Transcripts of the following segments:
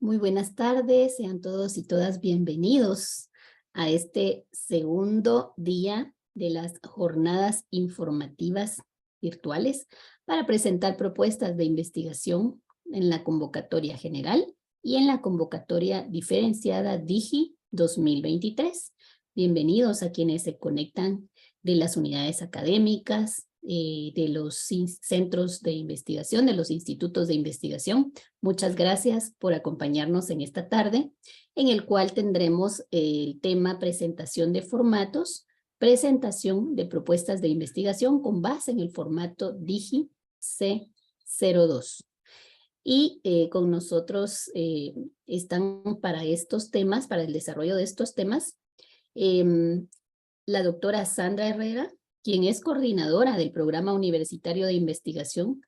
Muy buenas tardes, sean todos y todas bienvenidos a este segundo día de las jornadas informativas virtuales para presentar propuestas de investigación en la convocatoria general y en la convocatoria diferenciada DIGI 2023. Bienvenidos a quienes se conectan de las unidades académicas, de los centros de investigación, de los institutos de investigación. Muchas gracias por acompañarnos en esta tarde, en el cual tendremos el tema presentación de formatos, presentación de propuestas de investigación con base en el formato DIGI C02. Y con nosotros están para estos temas, para el desarrollo de estos temas, la doctora Sandra Herrera, quien es coordinadora del Programa Universitario de Investigación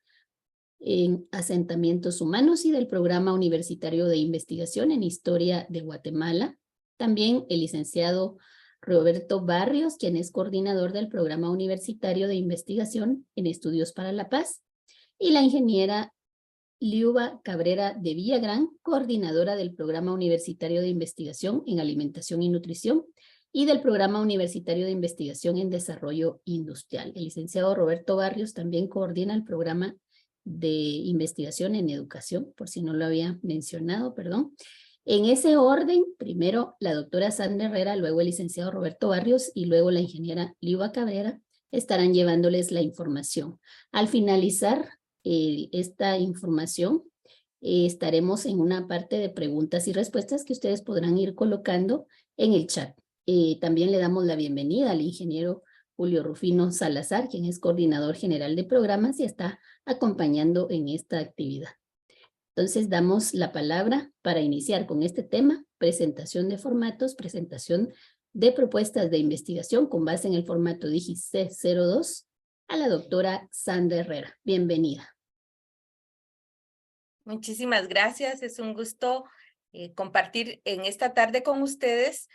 en Asentamientos Humanos y del Programa Universitario de Investigación en Historia de Guatemala. También el licenciado Roberto Barrios, quien es coordinador del Programa Universitario de Investigación en Estudios para la Paz. Y la ingeniera Liuba Cabrera de Villagrán, coordinadora del Programa Universitario de Investigación en Alimentación y Nutrición y del Programa Universitario de Investigación en Desarrollo Industrial. El licenciado Roberto Barrios también coordina el Programa de Investigación en Educación, por si no lo había mencionado, perdón. En ese orden, primero la doctora Sandra Herrera, luego el licenciado Roberto Barrios y luego la ingeniera Liuba Cabrera estarán llevándoles la información. Al finalizar esta información, estaremos en una parte de preguntas y respuestas que ustedes podrán ir colocando en el chat. También le damos la bienvenida al ingeniero Julio Rufino Salazar, quien es coordinador general de programas y está acompañando en esta actividad. Entonces damos la palabra para iniciar con este tema, presentación de formatos, presentación de propuestas de investigación con base en el formato DIGI C02 a la doctora Sandra Herrera. Bienvenida. Muchísimas gracias. Es un gusto compartir en esta tarde con ustedes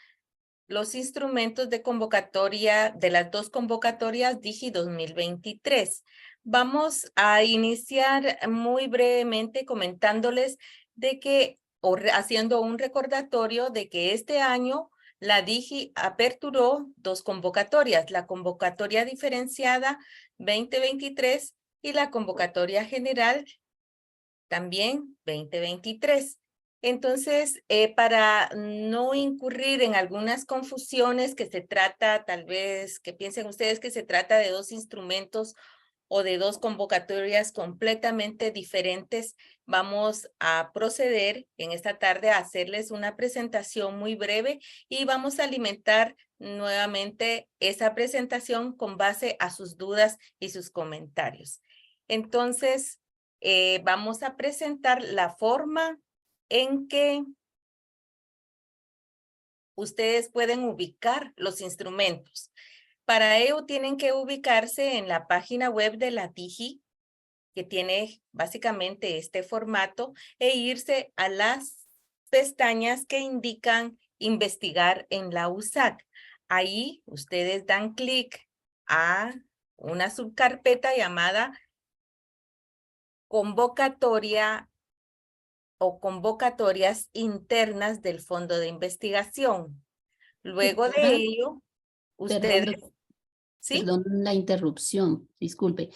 los instrumentos de convocatoria de las dos convocatorias DIGI 2023. Vamos a iniciar muy brevemente comentándoles de que, haciendo un recordatorio de que este año la DIGI aperturó dos convocatorias, la convocatoria diferenciada 2023 y la convocatoria general también 2023. Entonces, para no incurrir en algunas confusiones que se trata, tal vez que piensen ustedes que se trata de dos instrumentos o de dos convocatorias completamente diferentes, vamos a proceder en esta tarde a hacerles una presentación muy breve y vamos a alimentar nuevamente esa presentación con base a sus dudas y sus comentarios. Entonces, vamos a presentar la forma en que ustedes pueden ubicar los instrumentos. Para ello tienen que ubicarse en la página web de la DIGI, que tiene básicamente este formato, e irse a las pestañas que indican investigar en la USAC. Ahí ustedes dan clic a una subcarpeta llamada convocatoria o convocatorias internas del Fondo de Investigación. Luego de ello, ustedes, ¿sí? Perdón la interrupción, disculpe.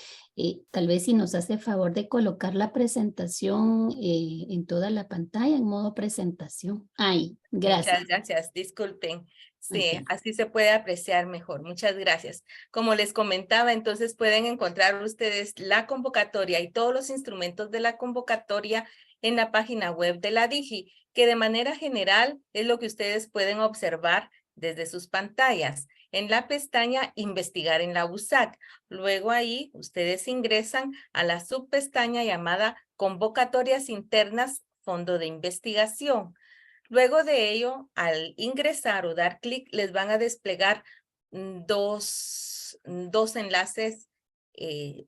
Tal vez si nos hace favor de colocar la presentación en toda la pantalla, en modo presentación. Ahí, gracias. Muchas gracias, disculpen. Sí, Okay. así se puede apreciar mejor. Muchas gracias. Como les comentaba, entonces pueden encontrar ustedes la convocatoria y todos los instrumentos de la convocatoria en la página web de la DIGI, que de manera general es lo que ustedes pueden observar desde sus pantallas. En la pestaña Investigar en la USAC. Luego ahí ustedes ingresan a la subpestaña llamada Convocatorias Internas Fondo de Investigación. Luego de ello, al ingresar o dar clic, les van a desplegar dos enlaces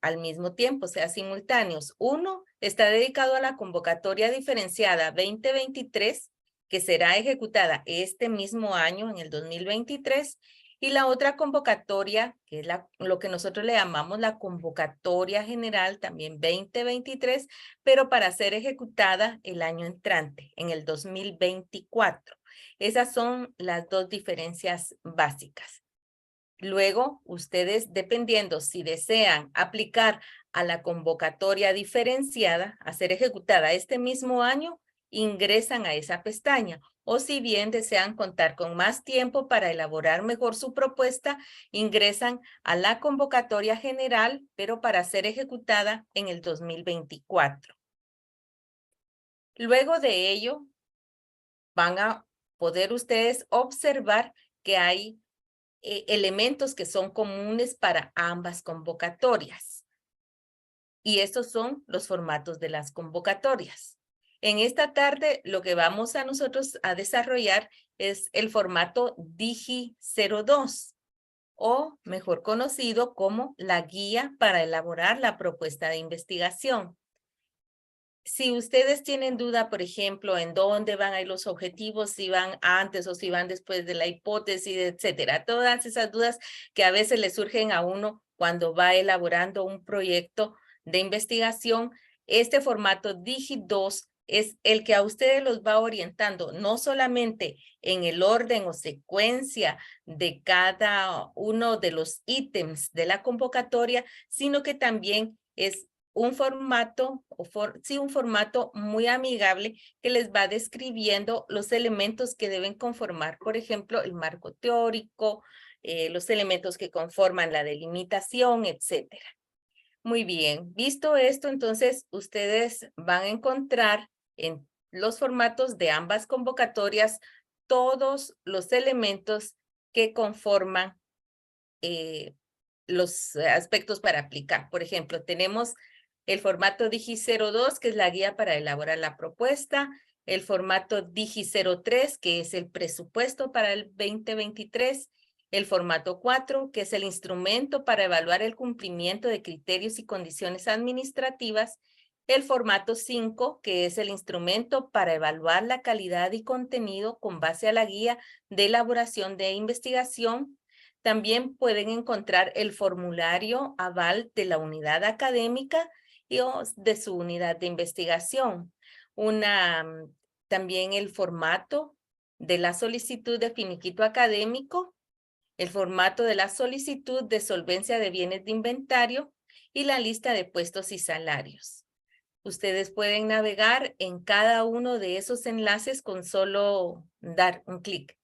al mismo tiempo, o sea, simultáneos. Uno está dedicado a la convocatoria diferenciada 2023, que será ejecutada este mismo año, en el 2023, Y la otra convocatoria, que es lo que nosotros le llamamos la convocatoria general, también 2023, pero para ser ejecutada el año entrante, en el 2024. Esas son las dos diferencias básicas. Luego, ustedes, dependiendo si desean aplicar a la convocatoria diferenciada, a ser ejecutada este mismo año, ingresan a esa pestaña. O si bien desean contar con más tiempo para elaborar mejor su propuesta, ingresan a la convocatoria general, pero para ser ejecutada en el 2024. Luego de ello, van a poder ustedes observar que hay elementos que son comunes para ambas convocatorias. Y estos son los formatos de las convocatorias. En esta tarde, lo que vamos a nosotros a desarrollar es el formato Digi 02, o mejor conocido como la guía para elaborar la propuesta de investigación. Si ustedes tienen duda, por ejemplo, en dónde van a ir los objetivos, si van antes o si van después de la hipótesis, etcétera, todas esas dudas que a veces le surgen a uno cuando va elaborando un proyecto de investigación, este formato Digi2 es el que a ustedes los va orientando, no solamente en el orden o secuencia de cada uno de los ítems de la convocatoria, sino que también es un formato, un formato muy amigable que les va describiendo los elementos que deben conformar, por ejemplo, el marco teórico, los elementos que conforman la delimitación, etcétera. Muy bien, visto esto, entonces ustedes van a encontrar en los formatos de ambas convocatorias todos los elementos que conforman los aspectos para aplicar. Por ejemplo, tenemos el formato Digi 02, que es la guía para elaborar la propuesta, el formato Digi 03, que es el presupuesto para el 2023, el formato 4, que es el instrumento para evaluar el cumplimiento de criterios y condiciones administrativas, el formato 5, que es el instrumento para evaluar la calidad y contenido con base a la guía de elaboración de investigación. También pueden encontrar el formulario aval de la unidad académica y de su unidad de investigación. También el formato de la solicitud de finiquito académico, el formato de la solicitud de solvencia de bienes de inventario y la lista de puestos y salarios. Ustedes pueden navegar en cada uno de esos enlaces con solo dar un clic.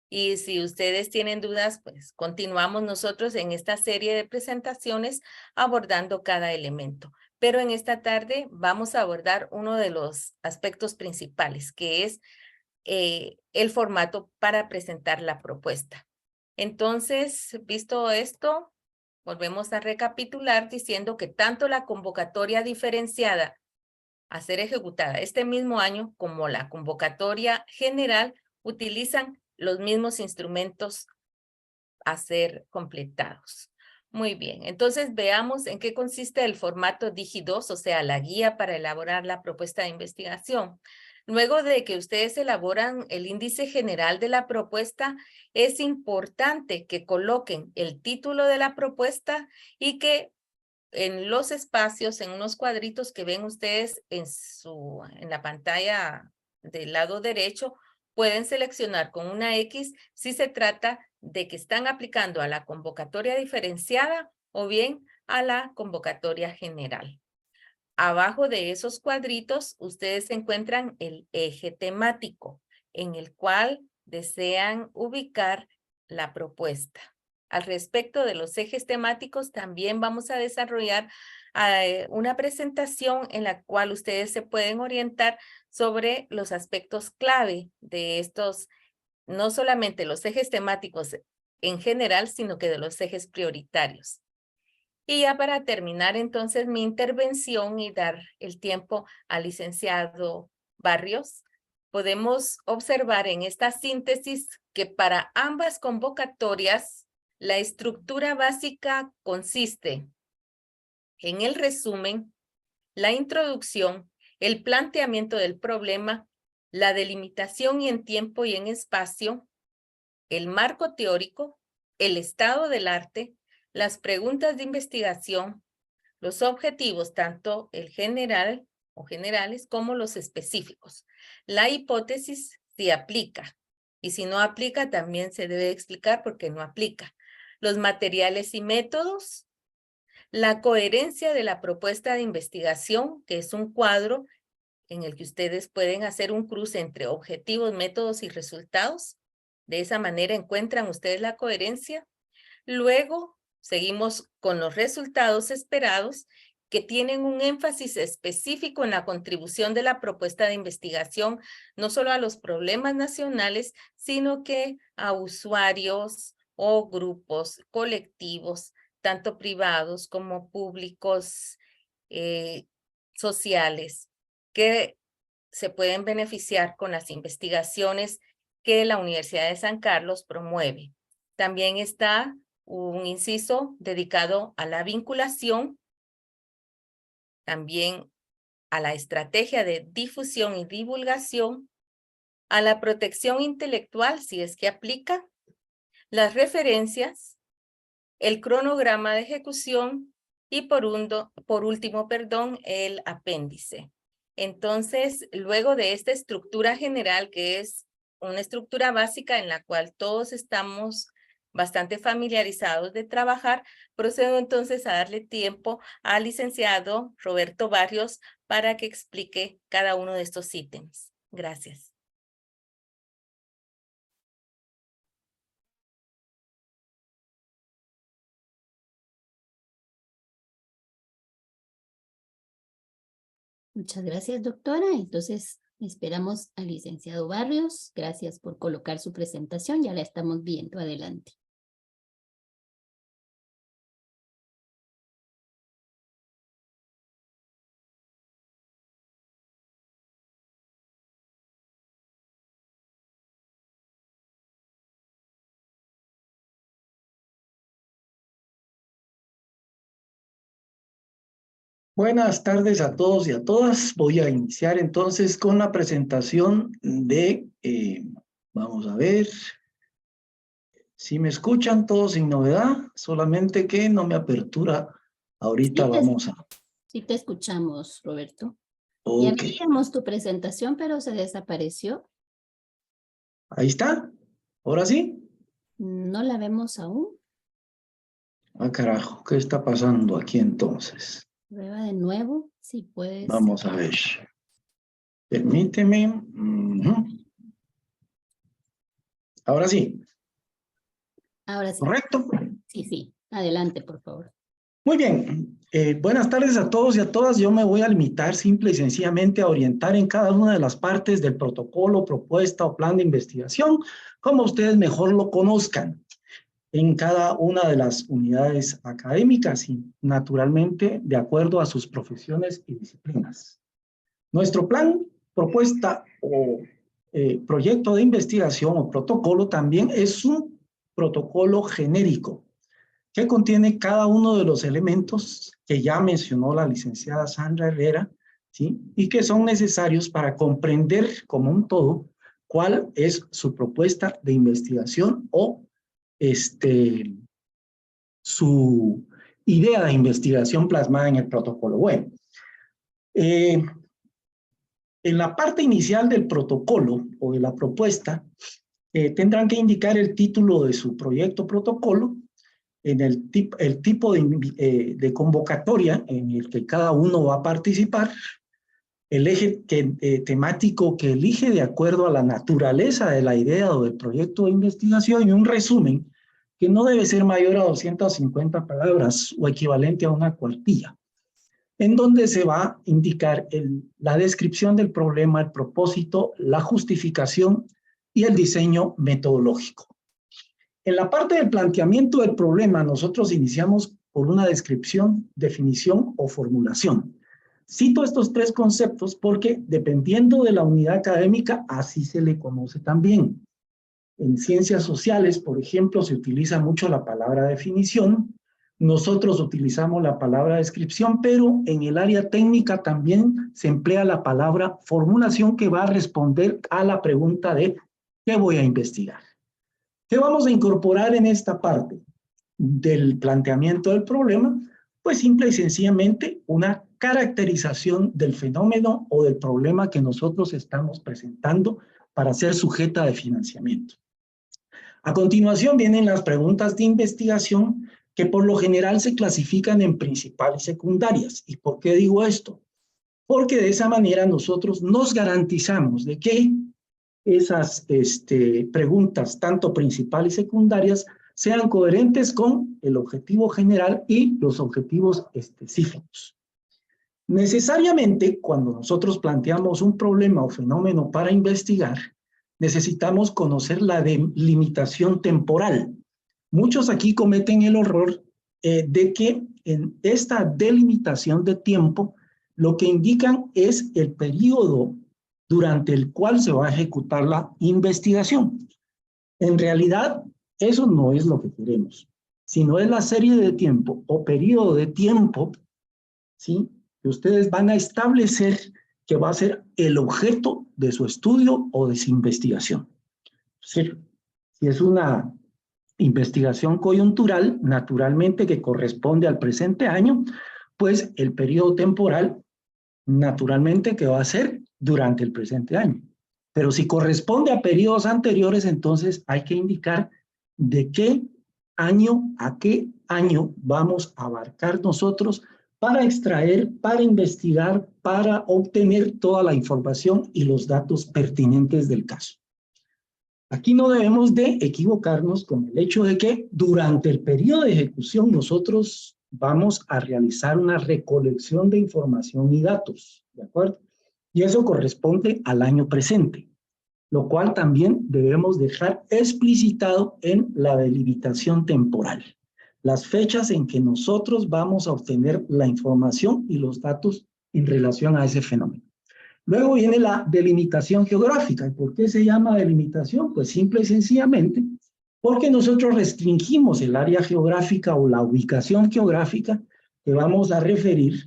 Y si ustedes tienen dudas, pues continuamos nosotros en esta serie de presentaciones abordando cada elemento. Pero en esta tarde vamos a abordar uno de los aspectos principales, que es el formato para presentar la propuesta. Entonces, visto esto, volvemos a recapitular diciendo que tanto la convocatoria diferenciada a ser ejecutada este mismo año como la convocatoria general utilizan los mismos instrumentos a ser completados. Muy bien, entonces veamos en qué consiste el formato Digi2, o sea, la guía para elaborar la propuesta de investigación. Luego de que ustedes elaboran el índice general de la propuesta, es importante que coloquen el título de la propuesta y que en los espacios, en unos cuadritos que ven ustedes en la pantalla del lado derecho, pueden seleccionar con una X si se trata de que están aplicando a la convocatoria diferenciada o bien a la convocatoria general. Abajo de esos cuadritos, ustedes encuentran el eje temático en el cual desean ubicar la propuesta. Al respecto de los ejes temáticos, también vamos a desarrollar una presentación en la cual ustedes se pueden orientar sobre los aspectos clave de estos, no solamente los ejes temáticos en general, sino que de los ejes prioritarios. Y ya para terminar entonces mi intervención y dar el tiempo al licenciado Barrios, podemos observar en esta síntesis que para ambas convocatorias la estructura básica consiste en el resumen, la introducción, el planteamiento del problema, la delimitación y en tiempo y en espacio, el marco teórico, el estado del arte, las preguntas de investigación, los objetivos, tanto el general o generales como los específicos. La hipótesis si aplica y si no aplica también se debe explicar por qué no aplica. Los materiales y métodos, la coherencia de la propuesta de investigación, que es un cuadro en el que ustedes pueden hacer un cruce entre objetivos, métodos y resultados. De esa manera encuentran ustedes la coherencia. Luego seguimos con los resultados esperados que tienen un énfasis específico en la contribución de la propuesta de investigación, no solo a los problemas nacionales, sino que a usuarios o grupos colectivos, tanto privados como públicos, sociales, que se pueden beneficiar con las investigaciones que la Universidad de San Carlos promueve. También está un inciso dedicado a la vinculación, también a la estrategia de difusión y divulgación, a la protección intelectual, si es que aplica, las referencias, el cronograma de ejecución y por último, el apéndice. Entonces, luego de esta estructura general, que es una estructura básica en la cual todos estamos bastante familiarizados de trabajar, procedo entonces a darle tiempo al licenciado Roberto Barrios para que explique cada uno de estos ítems. Gracias. Muchas gracias, doctora. Entonces, esperamos al licenciado Barrios. Gracias por colocar su presentación. Ya la estamos viendo. Adelante. Buenas tardes a todos y a todas. Voy a iniciar entonces con la presentación de, vamos a ver, si me escuchan todos sin novedad, solamente que no me apertura. Ahorita vamos a... Sí te escuchamos, Roberto. Ok. Ya veíamos tu presentación, pero se desapareció. Ahí está. ¿Ahora sí? No la vemos aún. Ah, carajo, ¿qué está pasando aquí entonces? Prueba de nuevo, si puedes. Vamos a ver. Permíteme. Ahora sí. Ahora sí. ¿Correcto? Sí, sí. Adelante, por favor. Muy bien. Buenas tardes a todos y a todas. Yo me voy a limitar simple y sencillamente a orientar en cada una de las partes del protocolo, propuesta o plan de investigación, como ustedes mejor lo conozcan, en cada una de las unidades académicas y naturalmente de acuerdo a sus profesiones y disciplinas. Nuestro plan, propuesta o proyecto de investigación o protocolo también es un protocolo genérico que contiene cada uno de los elementos que ya mencionó la licenciada Sandra Herrera, ¿sí? Y que son necesarios para comprender como un todo cuál es su propuesta de investigación o su idea de investigación plasmada en el protocolo. Bueno, en la parte inicial del protocolo o de la propuesta, tendrán que indicar el título de su proyecto protocolo, en el tipo de convocatoria en el que cada uno va a participar, el eje temático que elige de acuerdo a la naturaleza de la idea o del proyecto de investigación y un resumen que no debe ser mayor a 250 palabras o equivalente a una cuartilla, en donde se va a indicar la descripción del problema, el propósito, la justificación y el diseño metodológico. En la parte del planteamiento del problema, nosotros iniciamos por una descripción, definición o formulación. Cito estos tres conceptos porque dependiendo de la unidad académica, así se le conoce también. En ciencias sociales, por ejemplo, se utiliza mucho la palabra definición. Nosotros utilizamos la palabra descripción, pero en el área técnica también se emplea la palabra formulación que va a responder a la pregunta de ¿qué voy a investigar? ¿Qué vamos a incorporar en esta parte del planteamiento del problema? Pues simple y sencillamente una caracterización del fenómeno o del problema que nosotros estamos presentando para ser sujeta de financiamiento. A continuación vienen las preguntas de investigación que por lo general se clasifican en principales y secundarias. ¿Y por qué digo esto? Porque de esa manera nosotros nos garantizamos de que esas preguntas, tanto principales y secundarias, sean coherentes con el objetivo general y los objetivos específicos. Necesariamente, cuando nosotros planteamos un problema o fenómeno para investigar, necesitamos conocer la delimitación temporal. Muchos aquí cometen el error de que en esta delimitación de tiempo, lo que indican es el periodo durante el cual se va a ejecutar la investigación. En realidad, eso no es lo que queremos, sino es la serie de tiempo o periodo de tiempo, ¿sí?, que ustedes van a establecer que va a ser el objeto de su estudio o de su investigación. Si es una investigación coyuntural, naturalmente que corresponde al presente año, pues el periodo temporal, naturalmente que va a ser durante el presente año. Pero si corresponde a periodos anteriores, entonces hay que indicar de qué año a qué año vamos a abarcar nosotros para extraer, para investigar, para obtener toda la información y los datos pertinentes del caso. Aquí no debemos de equivocarnos con el hecho de que durante el periodo de ejecución nosotros vamos a realizar una recolección de información y datos, ¿de acuerdo? Y eso corresponde al año presente, lo cual también debemos dejar explicitado en la delimitación temporal. Las fechas en que nosotros vamos a obtener la información y los datos en relación a ese fenómeno. Luego viene la delimitación geográfica. ¿Y por qué se llama delimitación? Pues simple y sencillamente porque nosotros restringimos el área geográfica o la ubicación geográfica que vamos a referir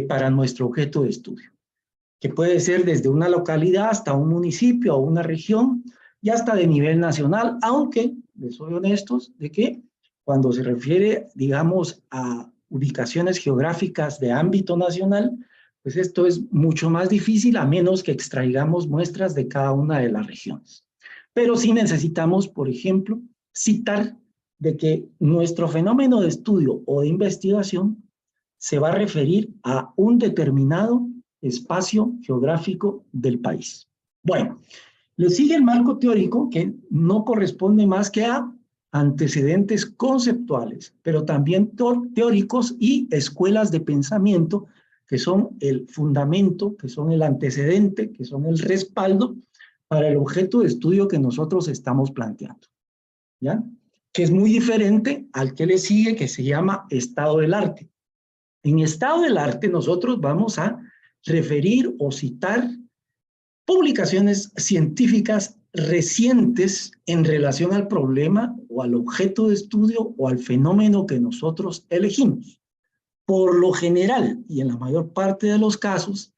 para nuestro objeto de estudio, que puede ser desde una localidad hasta un municipio o una región y hasta de nivel nacional, aunque les soy honestos de que cuando se refiere, digamos, a ubicaciones geográficas de ámbito nacional, pues esto es mucho más difícil a menos que extraigamos muestras de cada una de las regiones. Pero sí necesitamos, por ejemplo, citar de que nuestro fenómeno de estudio o de investigación se va a referir a un determinado espacio geográfico del país. Bueno, le sigue el marco teórico que no corresponde más que a antecedentes conceptuales, pero también teóricos y escuelas de pensamiento que son el fundamento, que son el antecedente, que son el respaldo para el objeto de estudio que nosotros estamos planteando, ¿ya? Que es muy diferente al que le sigue, que se llama estado del arte. En estado del arte nosotros vamos a referir o citar publicaciones científicas recientes en relación al problema o al objeto de estudio o al fenómeno que nosotros elegimos. Por lo general, y en la mayor parte de los casos,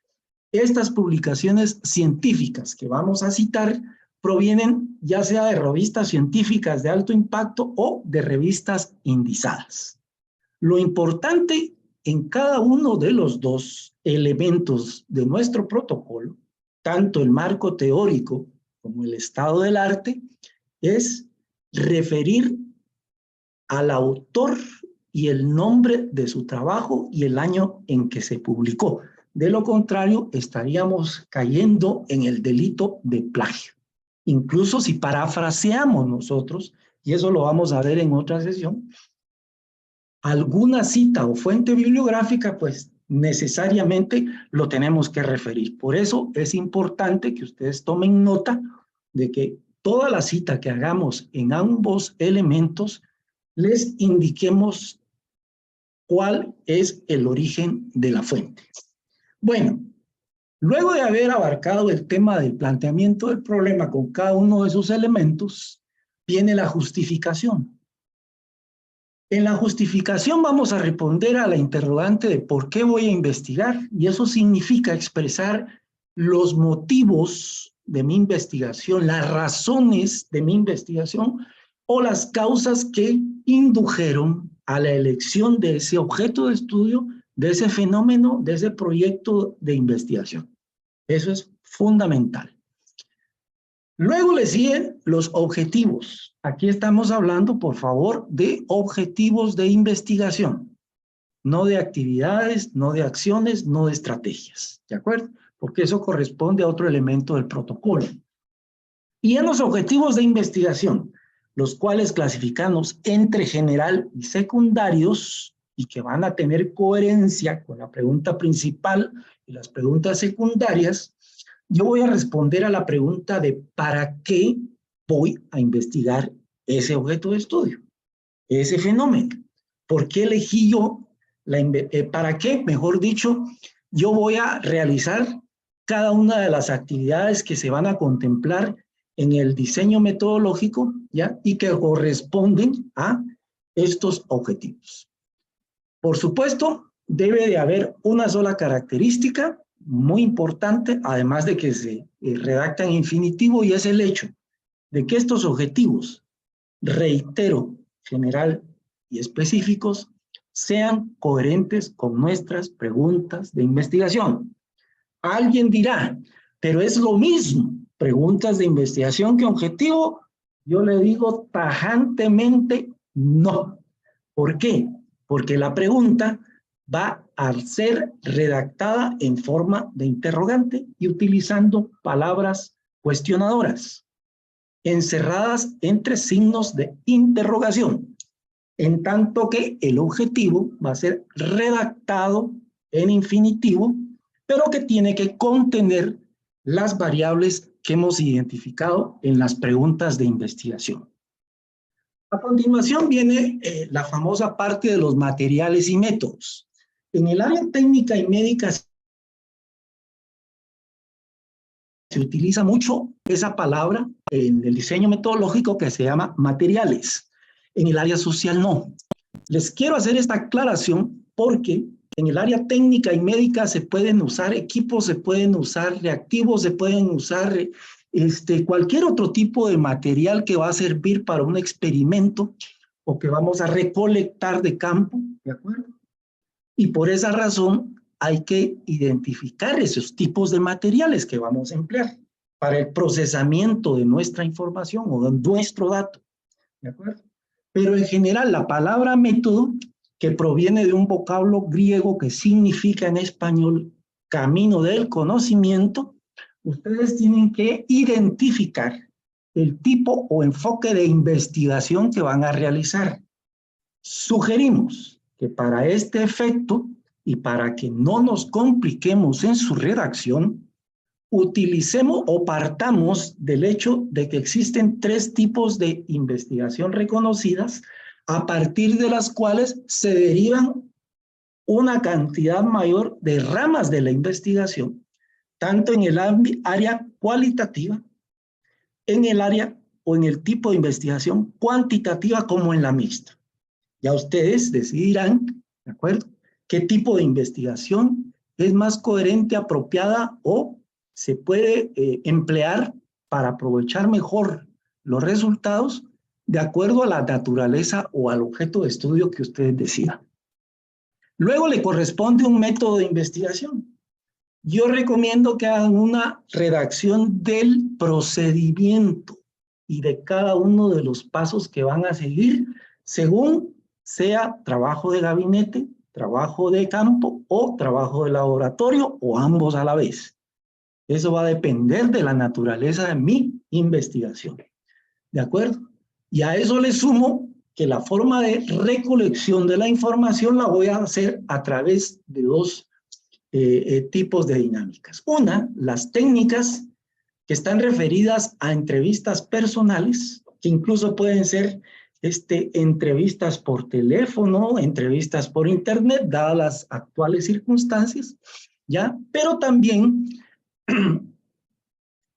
estas publicaciones científicas que vamos a citar provienen ya sea de revistas científicas de alto impacto o de revistas indizadas. Lo importante en cada uno de los dos elementos de nuestro protocolo, tanto el marco teórico como el estado del arte, es referir al autor y el nombre de su trabajo y el año en que se publicó. De lo contrario, estaríamos cayendo en el delito de plagio. Incluso si parafraseamos nosotros, y eso lo vamos a ver en otra sesión, alguna cita o fuente bibliográfica, pues necesariamente lo tenemos que referir. Por eso es importante que ustedes tomen nota de que toda la cita que hagamos en ambos elementos les indiquemos cuál es el origen de la fuente. Bueno, luego de haber abarcado el tema del planteamiento del problema con cada uno de sus elementos, viene la justificación. En la justificación vamos a responder a la interrogante de por qué voy a investigar, y eso significa expresar los motivos de mi investigación, las razones de mi investigación o las causas que indujeron a la elección de ese objeto de estudio, de ese fenómeno, de ese proyecto de investigación. Eso es fundamental. Luego le siguen los objetivos. Aquí estamos hablando, por favor, de objetivos de investigación, no de actividades, no de acciones, no de estrategias, ¿de acuerdo? Porque eso corresponde a otro elemento del protocolo. Y en los objetivos de investigación, los cuales clasificamos entre general y secundarios, y que van a tener coherencia con la pregunta principal y las preguntas secundarias, yo voy a responder a la pregunta de ¿para qué voy a investigar ese objeto de estudio? Ese fenómeno. ¿Por qué elegí yo? ¿Para qué? Mejor dicho, yo voy a realizar cada una de las actividades que se van a contemplar en el diseño metodológico, ¿ya? Y que corresponden a estos objetivos. Por supuesto, debe de haber una sola característica muy importante, además de que se redacta en infinitivo, y es el hecho de que estos objetivos, reitero, general y específicos, sean coherentes con nuestras preguntas de investigación. Alguien dirá, pero es lo mismo, preguntas de investigación que objetivo. Yo le digo tajantemente no. ¿Por qué? Porque la pregunta va a ser redactada en forma de interrogante y utilizando palabras cuestionadoras, encerradas entre signos de interrogación, en tanto que el objetivo va a ser redactado en infinitivo, pero que tiene que contener las variables que hemos identificado en las preguntas de investigación. A continuación viene la famosa parte de los materiales y métodos. En el área técnica y médica se utiliza mucho esa palabra en el diseño metodológico que se llama materiales. En el área social no. Les quiero hacer esta aclaración porque en el área técnica y médica se pueden usar equipos, se pueden usar reactivos, se pueden usar cualquier otro tipo de material que va a servir para un experimento o que vamos a recolectar de campo, ¿de acuerdo? Y por esa razón hay que identificar esos tipos de materiales que vamos a emplear para el procesamiento de nuestra información o de nuestro dato, ¿de acuerdo? Pero en general la palabra método, que proviene de un vocablo griego que significa en español camino del conocimiento, ustedes tienen que identificar el tipo o enfoque de investigación que van a realizar. Sugerimos que para este efecto y para que no nos compliquemos en su redacción, utilicemos o partamos del hecho de que existen 3 tipos de investigación reconocidas a partir de las cuales se derivan una cantidad mayor de ramas de la investigación, tanto en el área cualitativa, en el área o en el tipo de investigación cuantitativa como en la mixta. Ya ustedes decidirán, ¿de acuerdo?, qué tipo de investigación es más coherente, apropiada o se puede emplear para aprovechar mejor los resultados de acuerdo a la naturaleza o al objeto de estudio que ustedes decidan. Luego le corresponde un método de investigación. Yo recomiendo que hagan una redacción del procedimiento y de cada uno de los pasos que van a seguir según sea trabajo de gabinete, trabajo de campo o trabajo de laboratorio o ambos a la vez. Eso va a depender de la naturaleza de mi investigación. ¿De acuerdo? Y a eso le sumo que la forma de recolección de la información la voy a hacer a través de 2 tipos de dinámicas. Una, las técnicas que están referidas a entrevistas personales, que incluso pueden ser entrevistas por teléfono, entrevistas por internet, dadas las actuales circunstancias, ¿ya? Pero también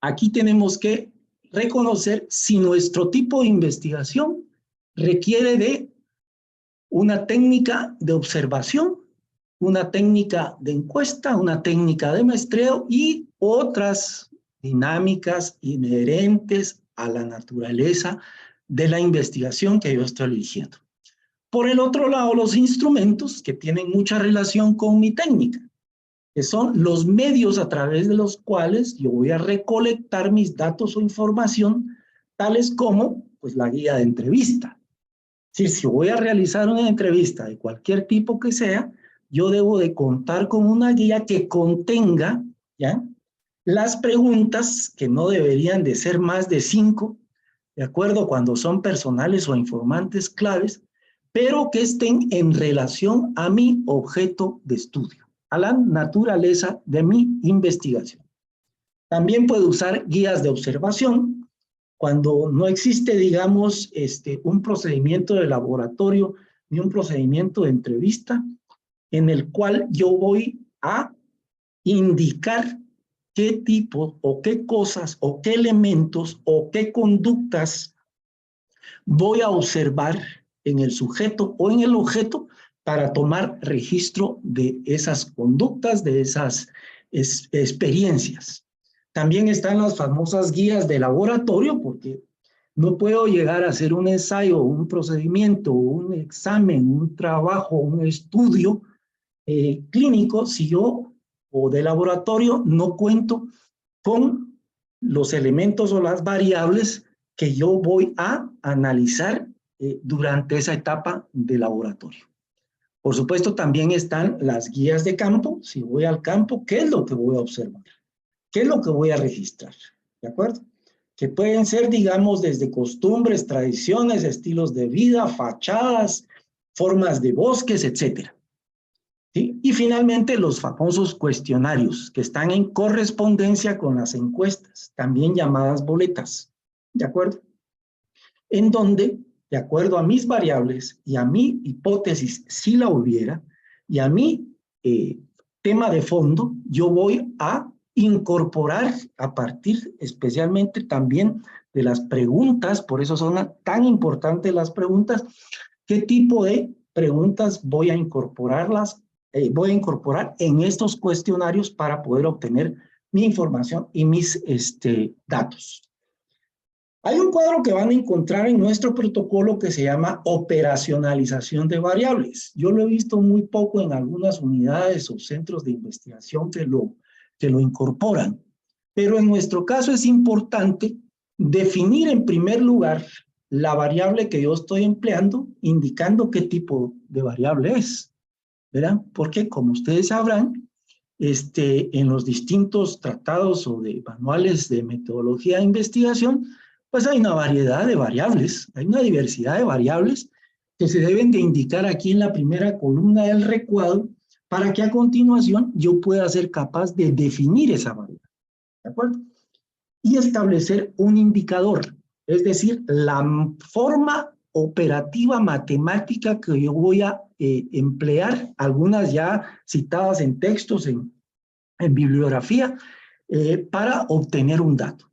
aquí tenemos que reconocer si nuestro tipo de investigación requiere de una técnica de observación, una técnica de encuesta, una técnica de muestreo y otras dinámicas inherentes a la naturaleza de la investigación que yo estoy eligiendo. Por el otro lado, los instrumentos que tienen mucha relación con mi técnica, que son los medios a través de los cuales yo voy a recolectar mis datos o información, tales como pues, la guía de entrevista. Si voy a realizar una entrevista de cualquier tipo que sea, yo debo de contar con una guía que contenga, ¿ya?, las preguntas, que no deberían de ser más de 5, ¿de acuerdo?, cuando son personales o informantes claves, pero que estén en relación a mi objeto de estudio, a la naturaleza de mi investigación. También puedo usar guías de observación cuando no existe, digamos, un procedimiento de laboratorio ni un procedimiento de entrevista en el cual yo voy a indicar qué tipo o qué cosas o qué elementos o qué conductas voy a observar en el sujeto o en el objeto para tomar registro de esas conductas, de esas experiencias. También están las famosas guías de laboratorio, porque no puedo llegar a hacer un ensayo, un procedimiento, un examen, un trabajo, un estudio clínico si yo, o de laboratorio, no cuento con los elementos o las variables que yo voy a analizar durante esa etapa de laboratorio. Por supuesto, también están las guías de campo. Si voy al campo, ¿qué es lo que voy a observar? ¿Qué es lo que voy a registrar? ¿De acuerdo? Que pueden ser, digamos, desde costumbres, tradiciones, estilos de vida, fachadas, formas de bosques, etcétera. ¿Sí? Y finalmente los famosos cuestionarios que están en correspondencia con las encuestas, también llamadas boletas, ¿de acuerdo? En donde, de acuerdo a mis variables y a mi hipótesis, si la hubiera, y a mi tema de fondo, yo voy a incorporar a partir especialmente también de las preguntas, por eso son tan importantes las preguntas, qué tipo de preguntas voy a incorporar en estos cuestionarios para poder obtener mi información y mis datos. Hay un cuadro que van a encontrar en nuestro protocolo que se llama operacionalización de variables. Yo lo he visto muy poco en algunas unidades o centros de investigación que lo incorporan. Pero en nuestro caso es importante definir en primer lugar la variable que yo estoy empleando, indicando qué tipo de variable es, ¿verdad? Porque como ustedes sabrán, en los distintos tratados o de manuales de metodología de investigación, pues hay una variedad de variables, hay una diversidad de variables que se deben de indicar aquí en la primera columna del recuadro para que a continuación yo pueda ser capaz de definir esa variable, ¿de acuerdo? Y establecer un indicador, es decir, la forma operativa matemática que yo voy a emplear, algunas ya citadas en textos, en bibliografía, para obtener un dato.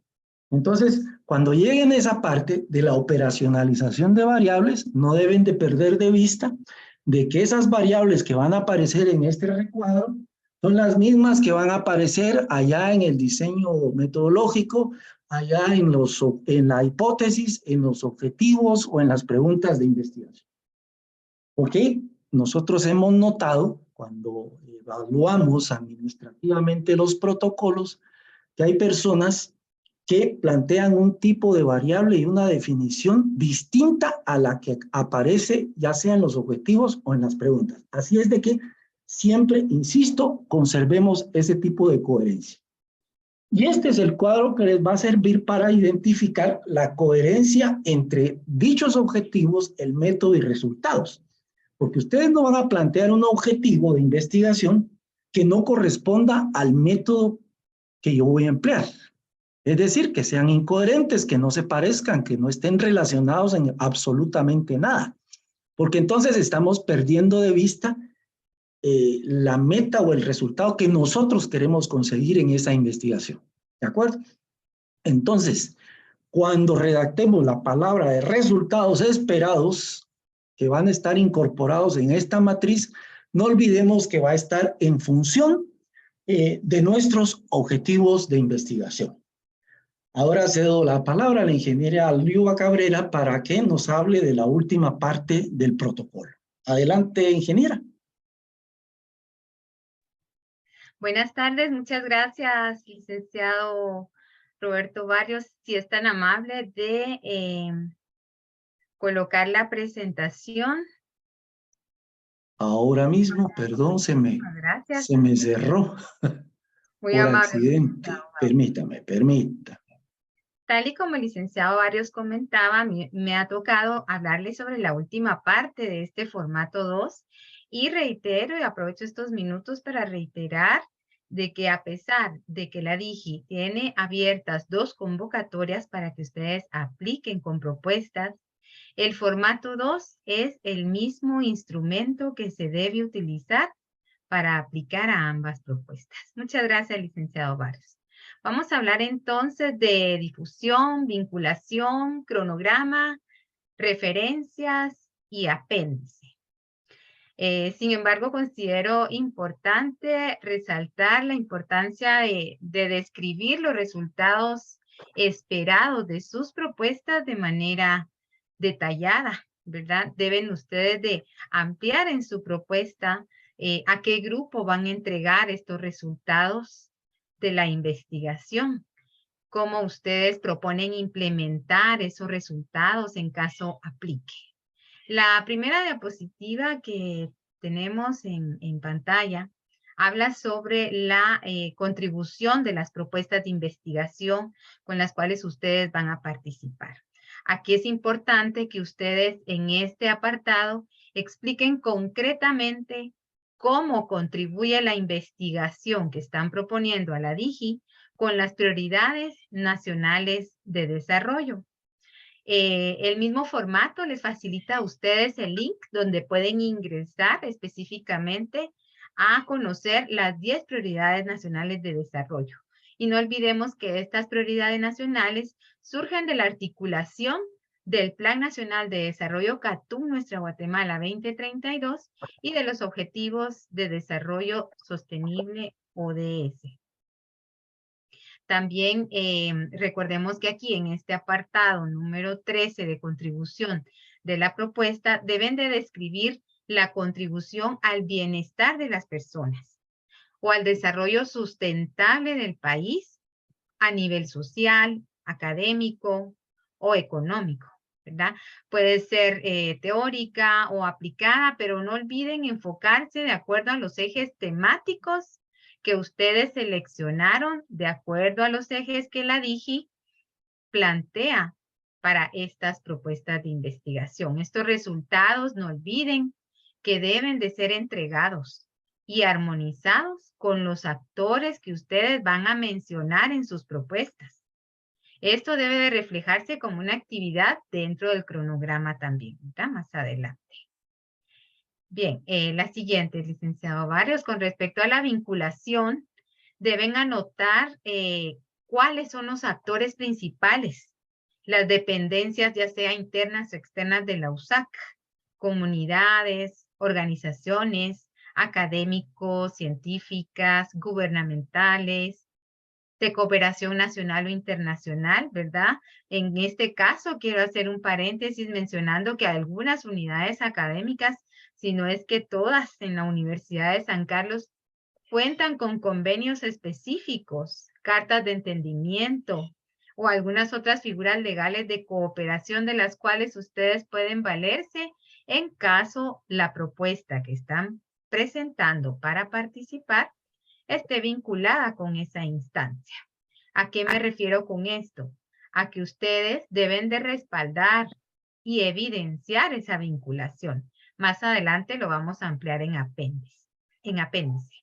Entonces, cuando lleguen a esa parte de la operacionalización de variables, no deben de perder de vista de que esas variables que van a aparecer en este recuadro son las mismas que van a aparecer allá en el diseño metodológico, allá en la hipótesis, en los objetivos o en las preguntas de investigación. Porque nosotros hemos notado, cuando evaluamos administrativamente los protocolos, que hay personas que plantean un tipo de variable y una definición distinta a la que aparece ya sea en los objetivos o en las preguntas. Así es de que siempre, insisto, conservemos ese tipo de coherencia. Y este es el cuadro que les va a servir para identificar la coherencia entre dichos objetivos, el método y resultados. Porque ustedes no van a plantear un objetivo de investigación que no corresponda al método que yo voy a emplear. Es decir, que sean incoherentes, que no se parezcan, que no estén relacionados en absolutamente nada. Porque entonces estamos perdiendo de vista la meta o el resultado que nosotros queremos conseguir en esa investigación. ¿De acuerdo? Entonces, cuando redactemos la palabra de resultados esperados, que van a estar incorporados en esta matriz, no olvidemos que va a estar en función de nuestros objetivos de investigación. Ahora cedo la palabra a la ingeniera Liuba Cabrera para que nos hable de la última parte del protocolo. Adelante, ingeniera. Buenas tardes, muchas gracias, licenciado Roberto Barrios. Si es tan amable de colocar la presentación. Ahora mismo, perdón, se me Gracias. cerró Muy por amable, accidente. licenciado. Permítame. Tal y como el licenciado Barrios comentaba, me ha tocado hablarle sobre la última parte de este formato 2 y reitero y aprovecho estos minutos para reiterar de que a pesar de que la DIGI tiene abiertas 2 convocatorias para que ustedes apliquen con propuestas, el formato 2 es el mismo instrumento que se debe utilizar para aplicar a ambas propuestas. Muchas gracias, licenciado Barrios. Vamos a hablar entonces de difusión, vinculación, cronograma, referencias y apéndice. Sin embargo, considero importante resaltar la importancia de describir los resultados esperados de sus propuestas de manera detallada, ¿verdad? Deben ustedes de ampliar en su propuesta a qué grupo van a entregar estos resultados de la investigación, cómo ustedes proponen implementar esos resultados en caso aplique. La primera diapositiva que tenemos en pantalla habla sobre la contribución de las propuestas de investigación con las cuales ustedes van a participar. Aquí es importante que ustedes en este apartado expliquen concretamente cómo contribuye la investigación que están proponiendo a la DIGI con las prioridades nacionales de desarrollo. El mismo formato les facilita a ustedes el link donde pueden ingresar específicamente a conocer las 10 prioridades nacionales de desarrollo. Y no olvidemos que estas prioridades nacionales surgen de la articulación del Plan Nacional de Desarrollo CATUM Nuestra Guatemala 2032 y de los Objetivos de Desarrollo Sostenible ODS. También recordemos que aquí en este apartado número 13 de contribución de la propuesta deben de describir la contribución al bienestar de las personas o al desarrollo sustentable del país a nivel social, académico o económico, ¿verdad? Puede ser teórica o aplicada, pero no olviden enfocarse de acuerdo a los ejes temáticos que ustedes seleccionaron de acuerdo a los ejes que la DIGI plantea para estas propuestas de investigación. Estos resultados, no olviden que deben de ser entregados y armonizados con los actores que ustedes van a mencionar en sus propuestas. Esto debe de reflejarse como una actividad dentro del cronograma también, ¿verdad? Más adelante. Bien, la siguiente, licenciado Barrios, con respecto a la vinculación, deben anotar cuáles son los actores principales, las dependencias ya sea internas o externas de la USAC, comunidades, organizaciones, académicos, científicas, gubernamentales, de cooperación nacional o internacional, ¿verdad? En este caso, quiero hacer un paréntesis mencionando que algunas unidades académicas, si no es que todas en la Universidad de San Carlos, cuentan con convenios específicos, cartas de entendimiento o algunas otras figuras legales de cooperación de las cuales ustedes pueden valerse en caso la propuesta que están presentando para participar esté vinculada con esa instancia. ¿A qué me refiero con esto? A que ustedes deben de respaldar y evidenciar esa vinculación. Más adelante lo vamos a ampliar en apéndice.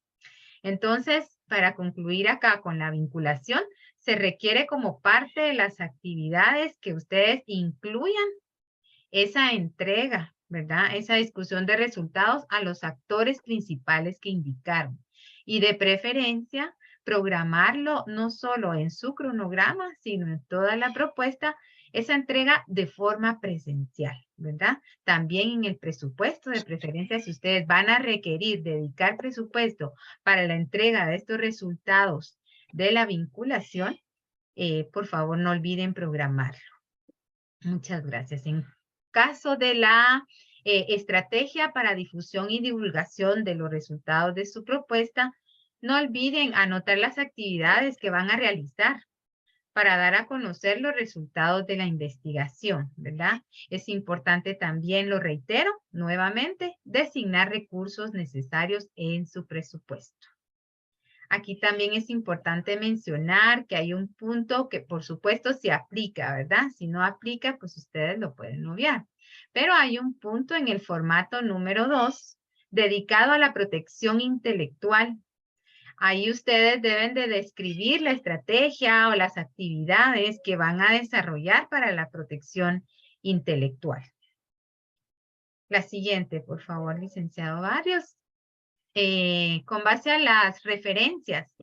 Entonces, para concluir acá con la vinculación, se requiere como parte de las actividades que ustedes incluyan esa entrega, ¿verdad? Esa discusión de resultados a los actores principales que indicaron. Y de preferencia, programarlo no solo en su cronograma, sino en toda la propuesta, esa entrega de forma presencial, ¿verdad? También en el presupuesto, de preferencia, si ustedes van a requerir dedicar presupuesto para la entrega de estos resultados de la vinculación, por favor no olviden programarlo. Muchas gracias. En caso de la estrategia para difusión y divulgación de los resultados de su propuesta, no olviden anotar las actividades que van a realizar para dar a conocer los resultados de la investigación, ¿verdad? Es importante también, lo reitero nuevamente, designar recursos necesarios en su presupuesto. Aquí también es importante mencionar que hay un punto que por supuesto se aplica, ¿verdad? Si no aplica, pues ustedes lo pueden obviar. Pero hay un punto en el formato número 2 dedicado a la protección intelectual. Ahí ustedes deben de describir la estrategia o las actividades que van a desarrollar para la protección intelectual. La siguiente, por favor, licenciado Barrios. Con base a las referencias,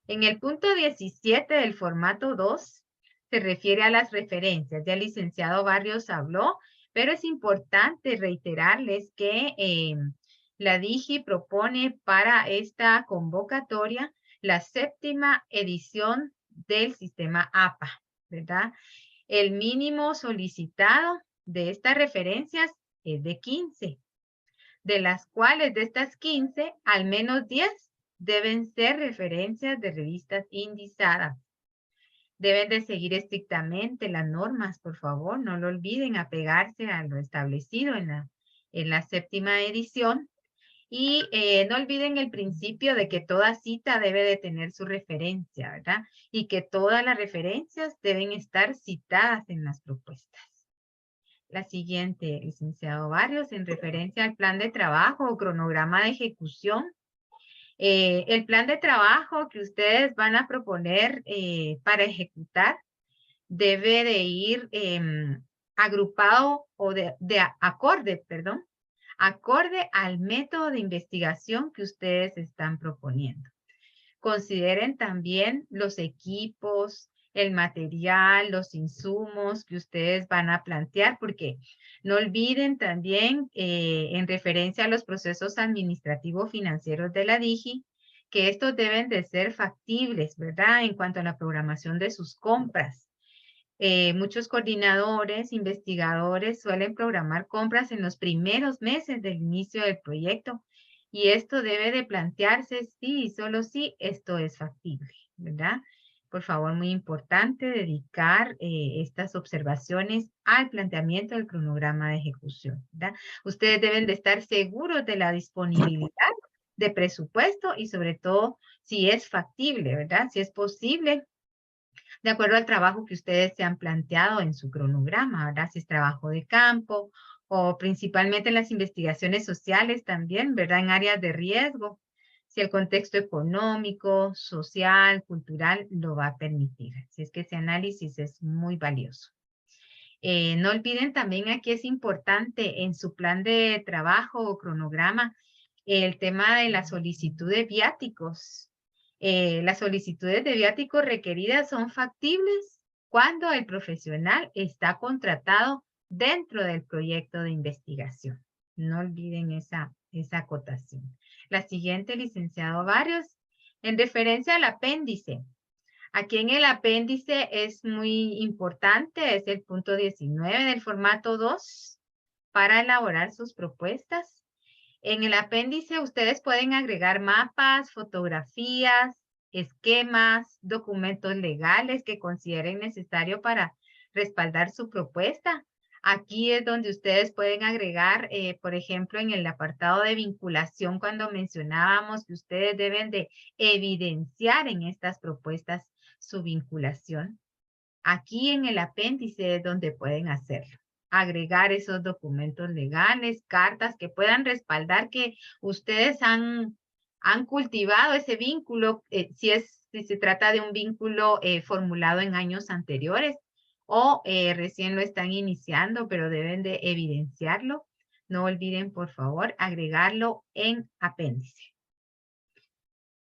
en el punto 17 del formato 2 se refiere a las referencias. Ya el licenciado Barrios habló, pero es importante reiterarles que la DIGI propone para esta convocatoria la 7ª edición del sistema APA, ¿verdad? El mínimo solicitado de estas referencias es de 15, de las cuales de estas 15, al menos 10 deben ser referencias de revistas indizadas. Deben de seguir estrictamente las normas, por favor, no lo olviden, apegarse a lo establecido en la 7ª edición. Y no olviden el principio de que toda cita debe de tener su referencia, ¿verdad? Y que todas las referencias deben estar citadas en las propuestas. La siguiente, licenciado Barrios, en referencia al plan de trabajo o cronograma de ejecución. El plan de trabajo que ustedes van a proponer para ejecutar debe de ir agrupado o acorde al método de investigación que ustedes están proponiendo. Consideren también los equipos, el material, los insumos que ustedes van a plantear, porque no olviden también, en referencia a los procesos administrativos financieros de la DIGI, que estos deben de ser factibles, ¿verdad? En cuanto a la programación de sus compras. Muchos coordinadores, investigadores suelen programar compras en los primeros meses del inicio del proyecto y esto debe de plantearse si y solo si esto es factible, ¿verdad? Por favor, muy importante dedicar estas observaciones al planteamiento del cronograma de ejecución, ¿verdad? Ustedes deben de estar seguros de la disponibilidad de presupuesto y sobre todo si es factible, ¿verdad? Si es posible, de acuerdo al trabajo que ustedes se han planteado en su cronograma, ¿verdad? Si es trabajo de campo o principalmente en las investigaciones sociales también, ¿verdad? En áreas de riesgo, si el contexto económico, social, cultural lo va a permitir. Así es que ese análisis es muy valioso. No olviden también aquí es importante en su plan de trabajo o cronograma el tema de la solicitud de viáticos. Las solicitudes de viáticos requeridas son factibles cuando el profesional está contratado dentro del proyecto de investigación. No olviden esa acotación. La siguiente, licenciado Barrios, en referencia al apéndice. Aquí en el apéndice es muy importante, es el punto 19 del formato 2 para elaborar sus propuestas. En el apéndice ustedes pueden agregar mapas, fotografías, esquemas, documentos legales que consideren necesario para respaldar su propuesta. Aquí es donde ustedes pueden agregar, por ejemplo, en el apartado de vinculación, cuando mencionábamos que ustedes deben de evidenciar en estas propuestas su vinculación. Aquí en el apéndice es donde pueden hacerlo. Agregar esos documentos legales, cartas que puedan respaldar que ustedes han cultivado ese vínculo, si se trata de un vínculo formulado en años anteriores o recién lo están iniciando, pero deben de evidenciarlo. No olviden, por favor, agregarlo en apéndice.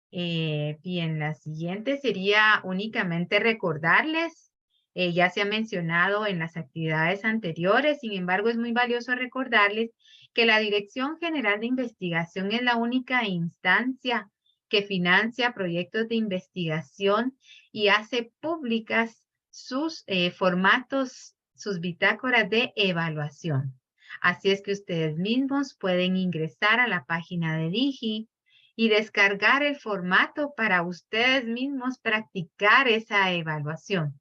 Bien, la siguiente sería únicamente recordarles, ya se ha mencionado en las actividades anteriores, sin embargo es muy valioso recordarles que la Dirección General de Investigación es la única instancia que financia proyectos de investigación y hace públicas sus formatos, sus bitácoras de evaluación. Así es que ustedes mismos pueden ingresar a la página de Digi y descargar el formato para ustedes mismos practicar esa evaluación.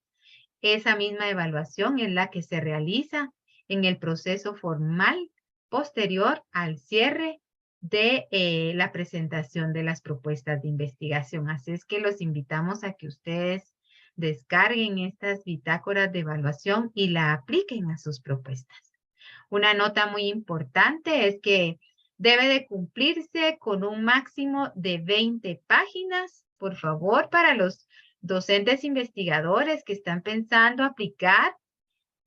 Esa misma evaluación es la que se realiza en el proceso formal posterior al cierre de la presentación de las propuestas de investigación. Así es que los invitamos a que ustedes descarguen estas bitácoras de evaluación y la apliquen a sus propuestas. Una nota muy importante es que debe de cumplirse con un máximo de 20 páginas, por favor, para los docentes investigadores que están pensando aplicar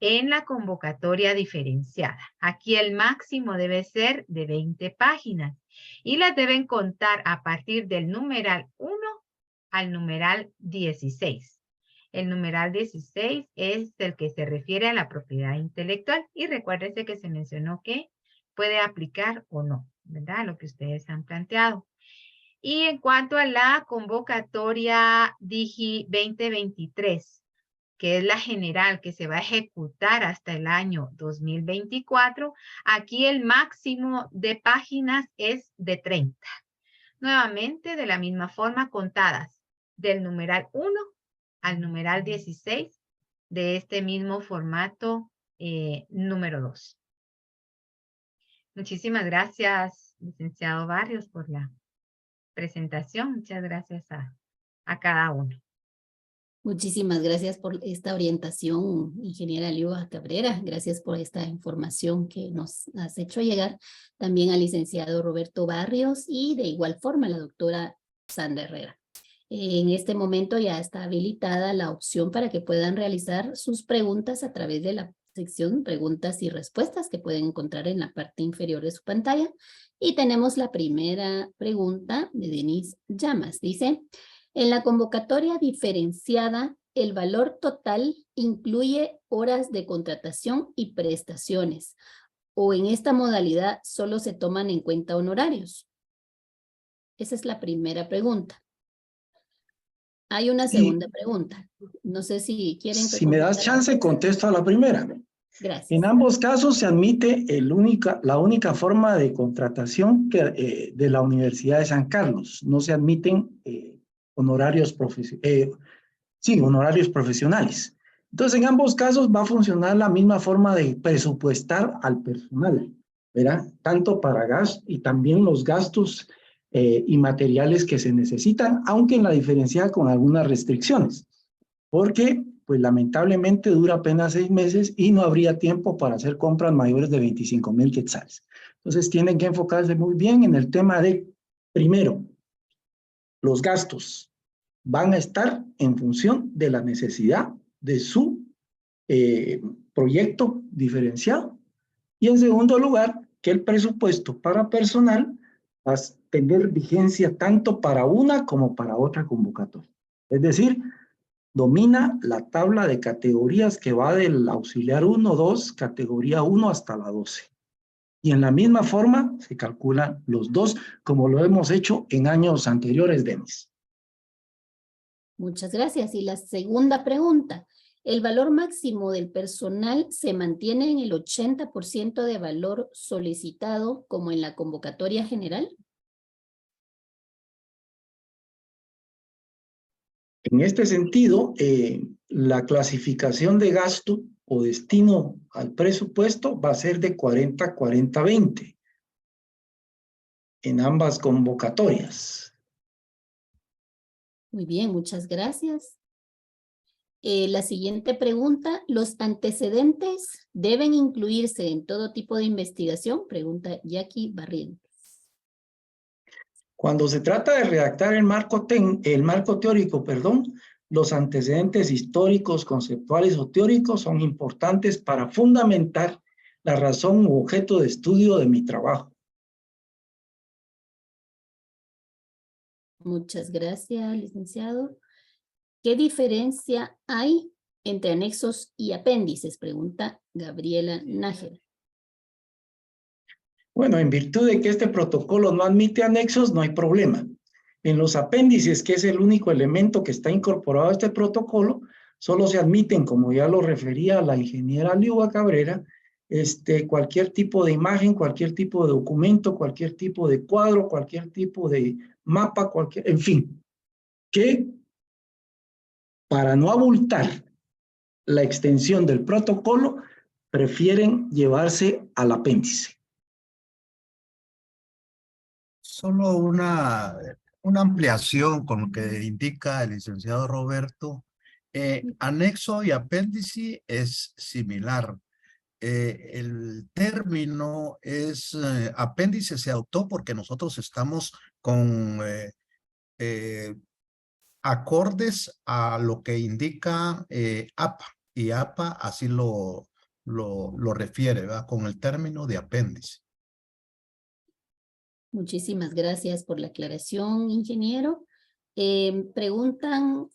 en la convocatoria diferenciada. Aquí el máximo debe ser de 20 páginas y las deben contar a partir del numeral 1 al numeral 16. El numeral 16 es el que se refiere a la propiedad intelectual y recuérdense que se mencionó que puede aplicar o no, ¿verdad? Lo que ustedes han planteado. Y en cuanto a la convocatoria Digi 2023, que es la general que se va a ejecutar hasta el año 2024, aquí el máximo de páginas es de 30. Nuevamente, de la misma forma, contadas del numeral 1 al numeral 16 de este mismo formato número 2. Muchísimas gracias, licenciado Barrios, por la presentación. Muchas gracias a cada uno. Muchísimas gracias por esta orientación, ingeniera Liuba Cabrera. Gracias por esta información que nos has hecho llegar. También al licenciado Roberto Barrios y de igual forma a la doctora Sandra Herrera. En este momento ya está habilitada la opción para que puedan realizar sus preguntas a través de la sección preguntas y respuestas que pueden encontrar en la parte inferior de su pantalla. Y tenemos la primera pregunta de Denise Llamas. Dice: en la convocatoria diferenciada, el valor total incluye horas de contratación y prestaciones, o en esta modalidad solo se toman en cuenta honorarios. Esa es la primera pregunta. Hay una segunda pregunta. No sé si quieren... Si me das chance, contesto a la primera. Gracias. En ambos casos se admite la única forma de contratación de la Universidad de San Carlos. No se admiten honorarios profesionales. Entonces, en ambos casos va a funcionar la misma forma de presupuestar al personal, ¿verdad? Tanto para gas y también los gastos y materiales que se necesitan, aunque en la diferenciada con algunas restricciones, porque pues lamentablemente dura apenas 6 meses y no habría tiempo para hacer compras mayores de 25,000 quetzales. Entonces tienen que enfocarse muy bien en el tema de, primero, los gastos van a estar en función de la necesidad de su proyecto diferenciado. Y en segundo lugar, que el presupuesto para personal va a tener vigencia tanto para una como para otra convocatoria. Es decir, domina la tabla de categorías que va del auxiliar 1, 2, categoría 1 hasta la 12. Y en la misma forma se calculan los dos, como lo hemos hecho en años anteriores, Denis. Muchas gracias. Y la segunda pregunta: ¿el valor máximo del personal se mantiene en el 80% de valor solicitado como en la convocatoria general? En este sentido, la clasificación de gasto o destino al presupuesto va a ser de 40-40-20 en ambas convocatorias. Muy bien, muchas gracias. La siguiente pregunta: ¿los antecedentes deben incluirse en todo tipo de investigación? Pregunta Jackie Barrientos. Cuando se trata de redactar el marco teórico, los antecedentes históricos, conceptuales o teóricos son importantes para fundamentar la razón u objeto de estudio de mi trabajo. Muchas gracias, licenciado. ¿Qué diferencia hay entre anexos y apéndices? Pregunta Gabriela Nájera. Bueno, en virtud de que este protocolo no admite anexos, no hay problema. En los apéndices, que es el único elemento que está incorporado a este protocolo, solo se admiten, como ya lo refería la ingeniera Liuba Cabrera, cualquier tipo de imagen, cualquier tipo de documento, cualquier tipo de cuadro, cualquier tipo de mapa, en fin, que para no abultar la extensión del protocolo, prefieren llevarse al apéndice. Solo una ampliación con lo que indica el licenciado Roberto. Anexo y apéndice es similar. El término es apéndice se adoptó porque nosotros estamos con acordes a lo que indica APA, y APA así lo refiere, ¿verdad? Con el término de apéndice. Muchísimas gracias por la aclaración, ingeniero. Preguntan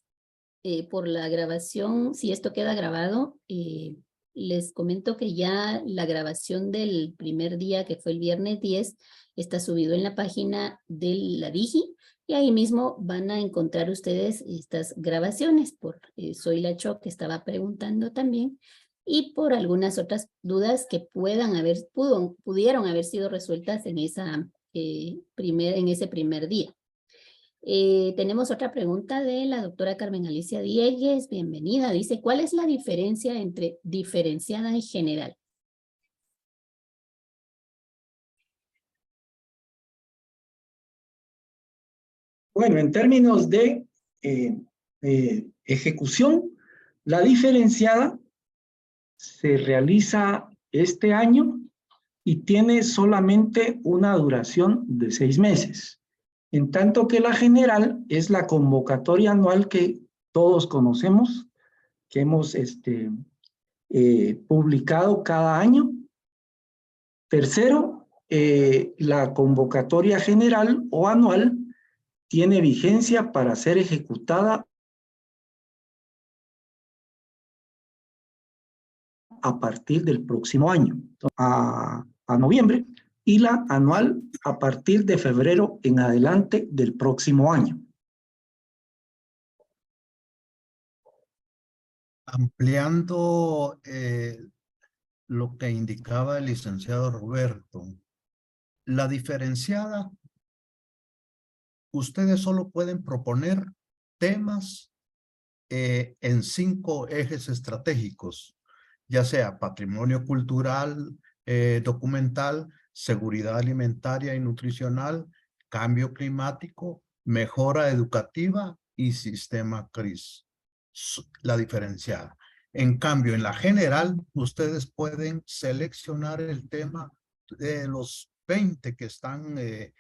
por la grabación, si esto queda grabado. Les comento que ya la grabación del primer día, que fue el viernes 10, está subido en la página de la Digi, y ahí mismo van a encontrar ustedes estas grabaciones. Por Soy la Cho, que estaba preguntando también, y por algunas otras dudas que pudieron haber sido resueltas en ese primer día. Tenemos otra pregunta de la doctora Carmen Alicia Diegues. Bienvenida. Dice, ¿cuál es la diferencia entre diferenciada y general? Bueno, en términos de ejecución, la diferenciada se realiza este año y tiene solamente una duración de 6 meses. En tanto que la general es la convocatoria anual que todos conocemos, que hemos publicado cada año. Tercero, la convocatoria general o anual tiene vigencia para ser ejecutada a partir del próximo año, a noviembre, y la anual a partir de febrero en adelante del próximo año. Ampliando lo que indicaba el licenciado Roberto, la diferenciada, ustedes solo pueden proponer temas en 5 ejes estratégicos, ya sea patrimonio cultural, documental, seguridad alimentaria y nutricional, cambio climático, mejora educativa y sistema CRIS. La diferenciada. En cambio, en la general, ustedes pueden seleccionar el tema de los 20 que están de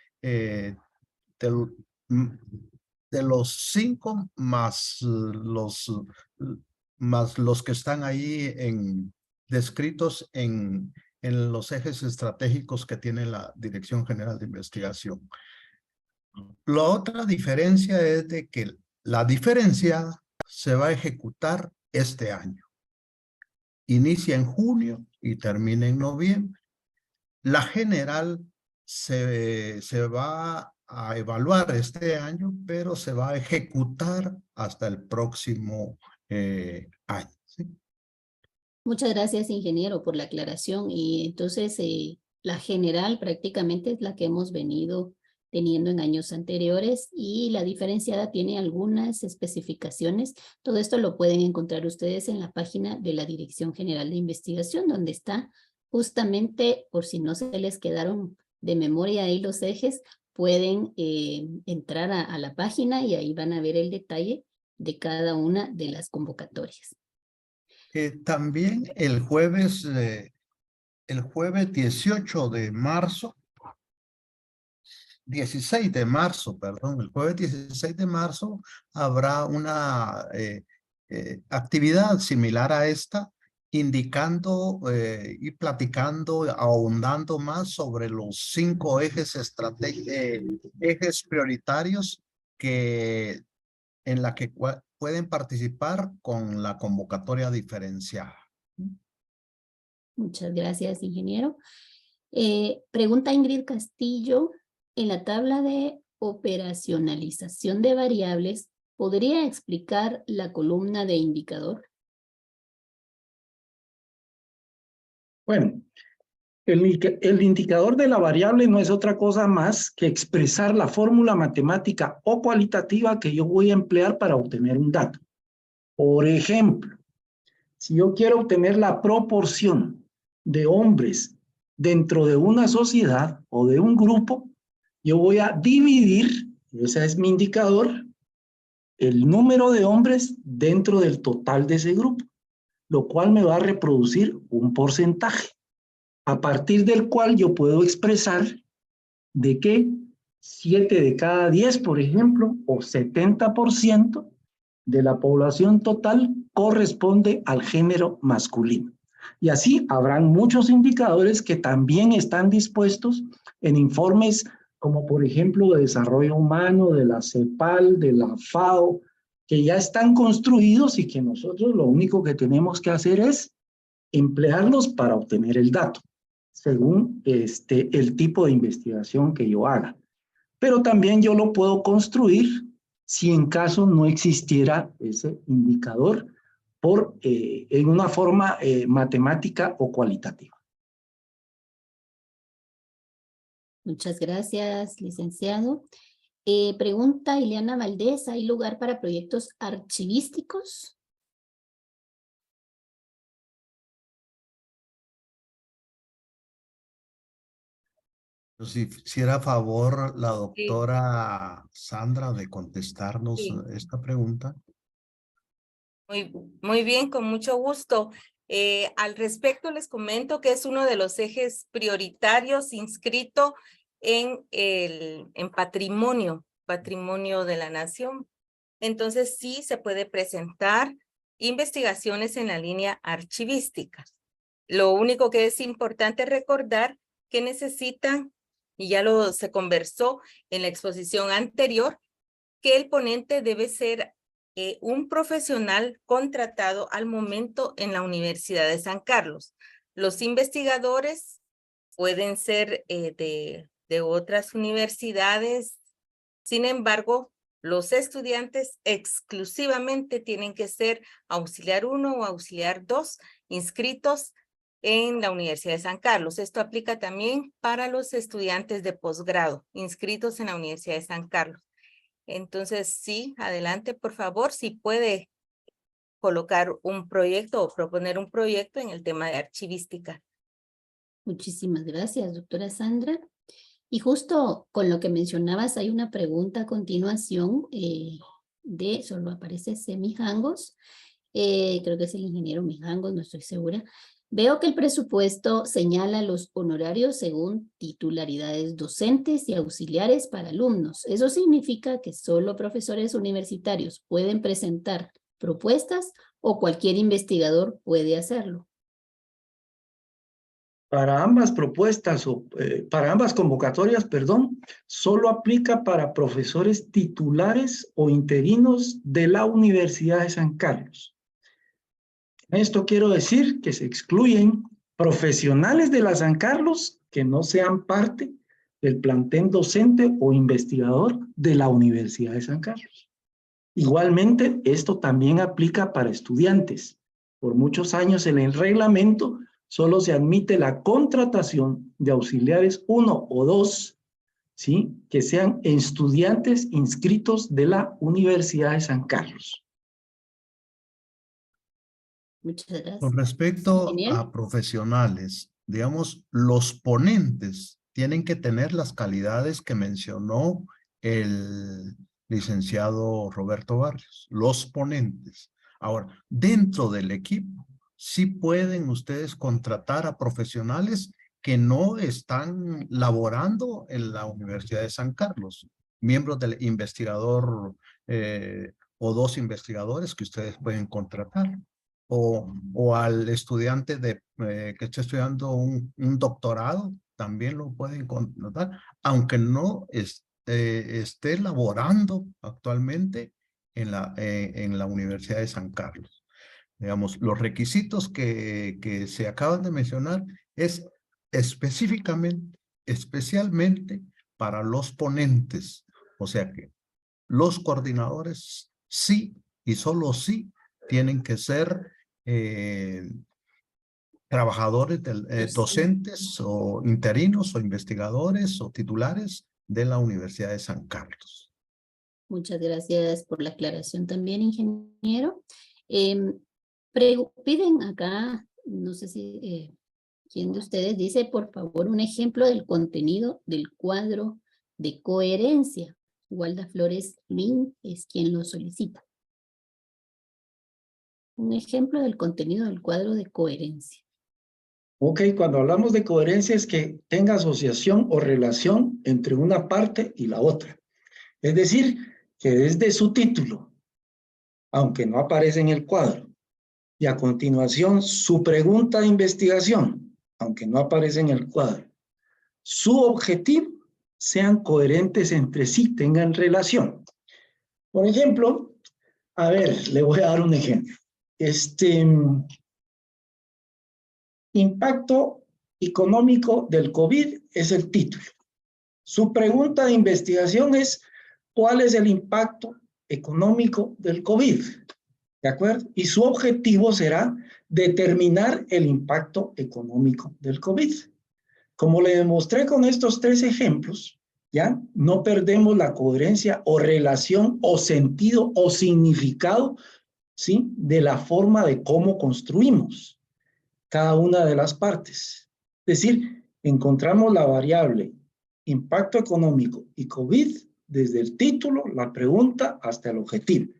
los 5 más los que están ahí descritos en los ejes estratégicos que tiene la Dirección General de Investigación. La otra diferencia es de que la diferenciada se va a ejecutar este año. Inicia en junio y termina en noviembre. La general se va a evaluar este año, pero se va a ejecutar hasta el próximo año. ¿Sí? Muchas gracias, ingeniero, por la aclaración. Y entonces, la general prácticamente es la que hemos venido teniendo en años anteriores, y la diferenciada tiene algunas especificaciones. Todo esto lo pueden encontrar ustedes en la página de la Dirección General de Investigación, donde está justamente, por si no se les quedaron de memoria ahí los ejes, pueden entrar a la página y ahí van a ver el detalle de cada una de las convocatorias. También el jueves 18 de marzo, 16 de marzo, perdón, el jueves 16 de marzo habrá una actividad similar a esta, indicando y platicando, ahondando más sobre los 5 ejes ejes prioritarios en la que pueden participar con la convocatoria diferenciada. Muchas gracias, ingeniero. Pregunta Ingrid Castillo, en la tabla de operacionalización de variables, ¿podría explicar la columna de indicador? Bueno, el indicador de la variable no es otra cosa más que expresar la fórmula matemática o cualitativa que yo voy a emplear para obtener un dato. Por ejemplo, si yo quiero obtener la proporción de hombres dentro de una sociedad o de un grupo, yo voy a dividir, ese es mi indicador, el número de hombres dentro del total de ese grupo, lo cual me va a reproducir un porcentaje, a partir del cual yo puedo expresar de que 7 de cada 10, por ejemplo, o 70% de la población total corresponde al género masculino. Y así habrán muchos indicadores que también están dispuestos en informes como por ejemplo de desarrollo humano, de la CEPAL, de la FAO, que ya están construidos y que nosotros lo único que tenemos que hacer es emplearlos para obtener el dato, según el tipo de investigación que yo haga. Pero también yo lo puedo construir si en caso no existiera ese indicador en una forma matemática o cualitativa. Muchas gracias, licenciado. Pregunta Ileana Valdés, ¿hay lugar para proyectos archivísticos? Si hiciera favor la Sí, doctora Sandra de contestarnos sí. esta pregunta. Muy bien, con mucho gusto. Al respecto, les comento que es uno de los ejes prioritarios inscrito en patrimonio de la nación. Entonces, sí se puede presentar investigaciones en la línea archivística. Lo único que es importante recordar que necesitan, y ya se conversó en la exposición anterior, que el ponente debe ser un profesional contratado al momento en la Universidad de San Carlos. Los investigadores pueden ser de otras universidades, sin embargo, los estudiantes exclusivamente tienen que ser auxiliar 1 o auxiliar 2 inscritos en la Universidad de San Carlos. Esto aplica también para los estudiantes de posgrado inscritos en la Universidad de San Carlos. Entonces, sí, adelante, por favor, si puede colocar un proyecto o proponer un proyecto en el tema de archivística. Muchísimas gracias, doctora Sandra. Y justo con lo que mencionabas, hay una pregunta a continuación solo aparece C. Mijangos. Creo que es el ingeniero Mijangos, no estoy segura. Veo que el presupuesto señala los honorarios según titularidades docentes y auxiliares para alumnos. ¿Eso significa que solo profesores universitarios pueden presentar propuestas o cualquier investigador puede hacerlo? Para ambas propuestas para ambas convocatorias, perdón, solo aplica para profesores titulares o interinos de la Universidad de San Carlos. Esto quiero decir que se excluyen profesionales de la San Carlos que no sean parte del plantel docente o investigador de la Universidad de San Carlos. Igualmente, esto también aplica para estudiantes. Por muchos años en el reglamento solo se admite la contratación de auxiliares 1 o 2, ¿sí?, que sean estudiantes inscritos de la Universidad de San Carlos. Muchas gracias. Con respecto Ingeniero. a profesionales, digamos, los ponentes tienen que tener las calidades que mencionó el licenciado Roberto Barrios, los ponentes. Ahora, dentro del equipo, sí pueden ustedes contratar a profesionales que no están laborando en la Universidad de San Carlos, miembros del investigador o 2 investigadores que ustedes pueden contratar. O al estudiante que está estudiando un doctorado, también lo pueden contratar, aunque no esté laborando actualmente en la Universidad de San Carlos. Digamos, los requisitos que se acaban de mencionar es especialmente para los ponentes, O sea que los coordinadores sí y solo sí tienen que ser trabajadores, docentes o interinos o investigadores o titulares de la Universidad de San Carlos. Muchas gracias por la aclaración también, ingeniero. Piden acá, no sé si quién de ustedes dice, por favor, un ejemplo del contenido del cuadro de coherencia. Walda Flores Lin es quien lo solicita. Un ejemplo del contenido del cuadro de coherencia. Ok, cuando hablamos de coherencia es que tenga asociación o relación entre una parte y la otra. Es decir, que desde su título, aunque no aparece en el cuadro, y a continuación su pregunta de investigación, aunque no aparece en el cuadro, su objetivo sean coherentes entre sí, tengan relación. Por ejemplo, a ver, le voy a dar un ejemplo. Impacto económico del COVID es el título. Su pregunta de investigación es, ¿cuál es el impacto económico del COVID? ¿De acuerdo? Y su objetivo será determinar el impacto económico del COVID. Como le demostré con estos 3 ejemplos, ¿ya? No perdemos la coherencia o relación o sentido o significado, ¿sí? De la forma de cómo construimos cada una de las partes. Es decir, encontramos la variable impacto económico y COVID desde el título, la pregunta, hasta el objetivo.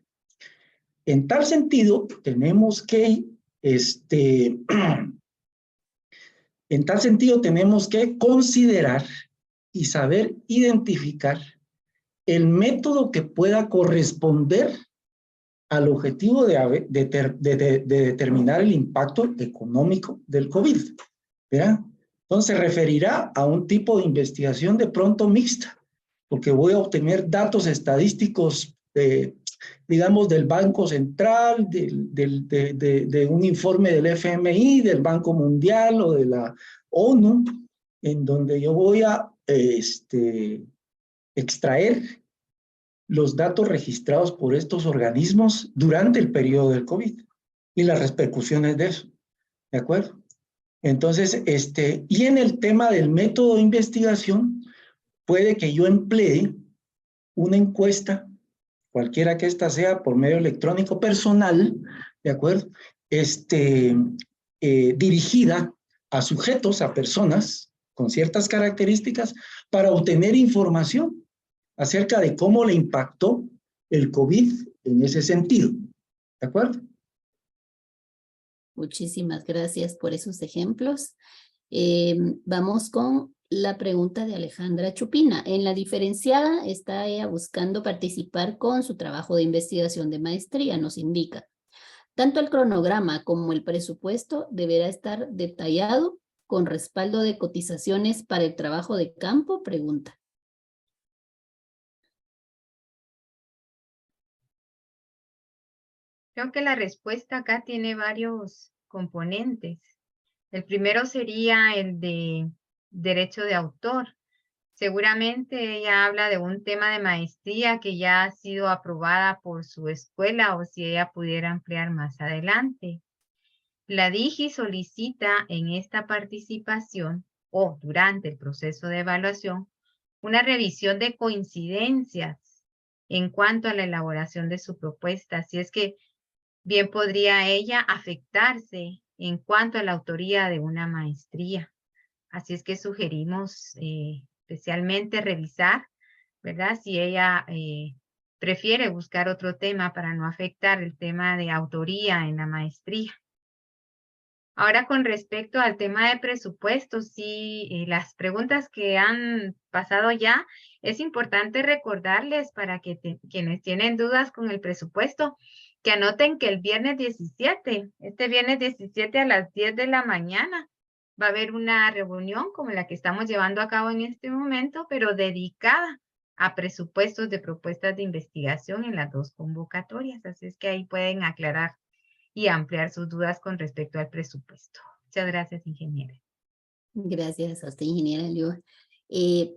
En tal sentido, tenemos que, considerar y saber identificar el método que pueda corresponder al objetivo de determinar el impacto económico del COVID. ¿Verdad? Entonces se referirá a un tipo de investigación de pronto mixta, porque voy a obtener datos estadísticos, digamos, del Banco Central, de un informe del FMI, del Banco Mundial o de la ONU, en donde yo voy a extraer los datos registrados por estos organismos durante el periodo del COVID y las repercusiones de eso. ¿De acuerdo? Entonces, y en el tema del método de investigación, puede que yo emplee una encuesta, cualquiera que ésta sea, por medio electrónico personal, ¿de acuerdo? Dirigida a sujetos, a personas con ciertas características, para obtener información acerca de cómo le impactó el COVID en ese sentido. ¿De acuerdo? Muchísimas gracias por esos ejemplos. Vamos con la pregunta de Alejandra Chupina. En la diferenciada está ella buscando participar con su trabajo de investigación de maestría, nos indica. Tanto el cronograma como el presupuesto deberá estar detallado con respaldo de cotizaciones para el trabajo de campo, pregunta. Creo que la respuesta acá tiene varios componentes. El primero sería el de derecho de autor. Seguramente ella habla de un tema de maestría que ya ha sido aprobada por su escuela o si ella pudiera ampliar más adelante. La DIGI solicita en esta participación o durante el proceso de evaluación una revisión de coincidencias en cuanto a la elaboración de su propuesta. Así es que bien podría ella afectarse en cuanto a la autoría de una maestría. Así es que sugerimos especialmente revisar, ¿verdad? Si ella prefiere buscar otro tema para no afectar el tema de autoría en la maestría. Ahora, con respecto al tema de presupuesto, sí, las preguntas que han pasado ya, es importante recordarles para que quienes tienen dudas con el presupuesto, que anoten que el viernes 17, este viernes 17 a las 10 de la mañana, va a haber una reunión como la que estamos llevando a cabo en este momento, pero dedicada a presupuestos de propuestas de investigación en las 2 convocatorias. Así es que ahí pueden aclarar y ampliar sus dudas con respecto al presupuesto. Muchas gracias, ingeniera. Gracias a usted, ingeniera Liu.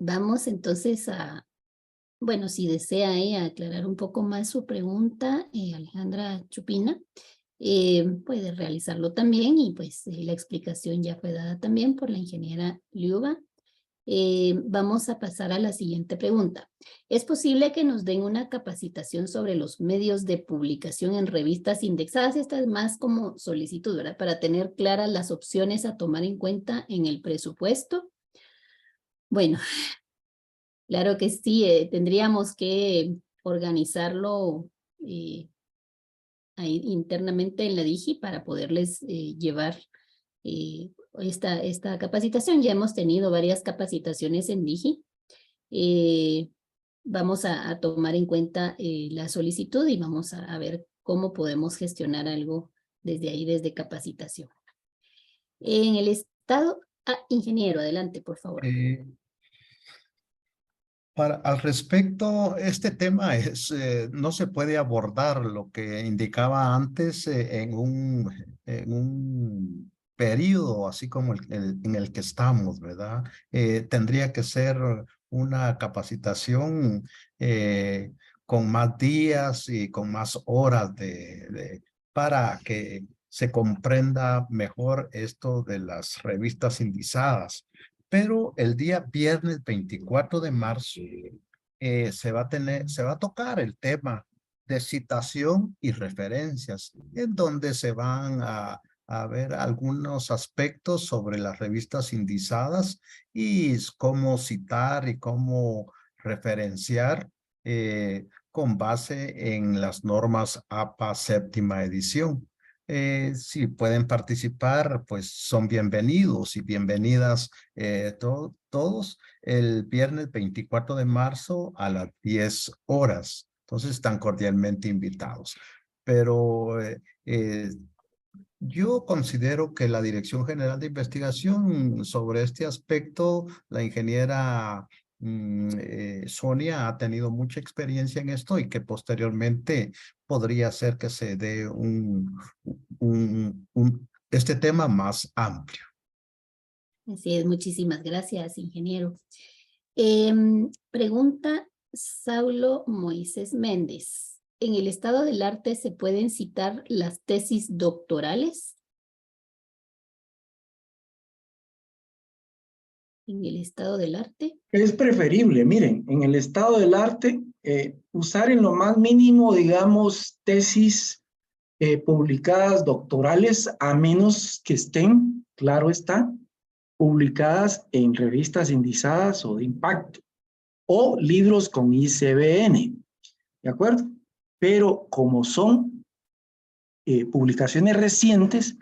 Vamos entonces a Bueno, si desea ella aclarar un poco más su pregunta, Alejandra Chupina, puede realizarlo también y pues la explicación ya fue dada también por la ingeniera Liuba. Vamos a pasar a la siguiente pregunta. ¿Es posible que nos den una capacitación sobre los medios de publicación en revistas indexadas? Esta es más como solicitud, ¿verdad? Para tener claras las opciones a tomar en cuenta en el presupuesto. Bueno, claro que sí, tendríamos que organizarlo ahí internamente en la Digi para poderles llevar esta capacitación. Ya hemos tenido varias capacitaciones en Digi. Vamos a tomar en cuenta la solicitud y vamos a ver cómo podemos gestionar algo desde ahí, desde capacitación. En el estado, ingeniero, adelante, por favor. Al respecto, este tema no se puede abordar lo que indicaba antes en un periodo así como en el que estamos, ¿verdad? Tendría que ser una capacitación con más días y con más horas para que se comprenda mejor esto de las revistas indizadas. Pero el día viernes 24 de marzo se va a tocar el tema de citación y referencias, en donde se van a ver algunos aspectos sobre las revistas indizadas y cómo citar y cómo referenciar con base en las normas APA séptima edición. Si pueden participar, pues son bienvenidos y bienvenidas todos el viernes 24 de marzo a las 10 horas. Entonces están cordialmente invitados. Pero yo considero que la Dirección General de Investigación sobre este aspecto, la ingeniera Sonia ha tenido mucha experiencia en esto y que posteriormente podría ser que se dé este tema más amplio. Así es, muchísimas gracias, ingeniero. Pregunta Saulo Moisés Méndez. ¿En el estado del arte se pueden citar las tesis doctorales? ¿En el estado del arte? Es preferible, miren, en el estado del arte, usar en lo más mínimo, digamos, tesis publicadas doctorales, a menos que estén, claro está, publicadas en revistas indizadas o de impacto, o libros con ICBN, ¿de acuerdo? Pero como son publicaciones recientes,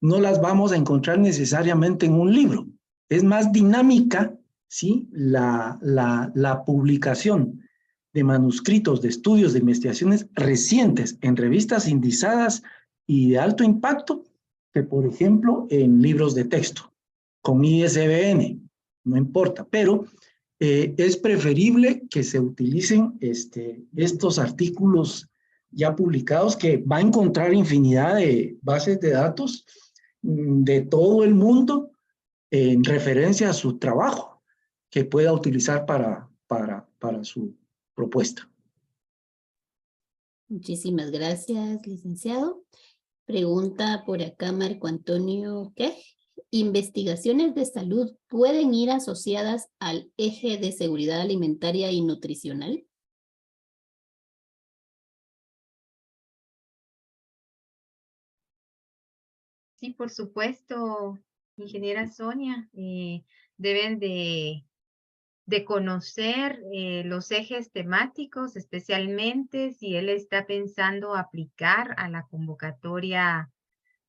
no las vamos a encontrar necesariamente en un libro. Es más dinámica, ¿sí? La publicación de manuscritos de estudios de investigaciones recientes en revistas indizadas y de alto impacto que, por ejemplo, en libros de texto con ISBN, no importa, pero es preferible que se utilicen estos artículos ya publicados, que va a encontrar infinidad de bases de datos de todo el mundo en referencia a su trabajo que pueda utilizar para su propuesta. Muchísimas gracias, licenciado. Pregunta por acá Marco Antonio, ¿qué? ¿Investigaciones de salud pueden ir asociadas al eje de seguridad alimentaria y nutricional? Sí, por supuesto, ingeniera Sonia, deben de conocer los ejes temáticos, especialmente si él está pensando aplicar a la convocatoria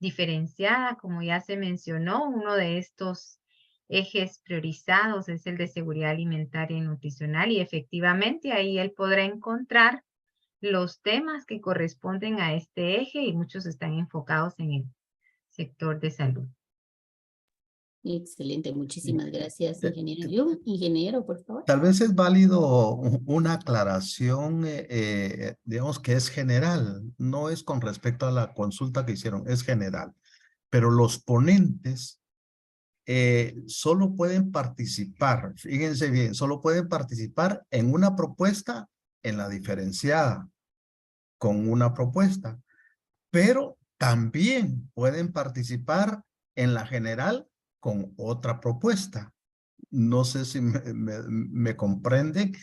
diferenciada, como ya se mencionó, uno de estos ejes priorizados es el de seguridad alimentaria y nutricional, y efectivamente ahí él podrá encontrar los temas que corresponden a este eje, y muchos están enfocados en el sector de salud. Excelente, muchísimas gracias, ingeniero. Ingeniero, por favor. Tal vez es válido una aclaración, digamos que es general, no es con respecto a la consulta que hicieron, es general. Pero los ponentes solo pueden participar, fíjense bien, solo pueden participar en una propuesta en la diferenciada, con una propuesta, pero también pueden participar en la general con otra propuesta. No sé si me comprenden.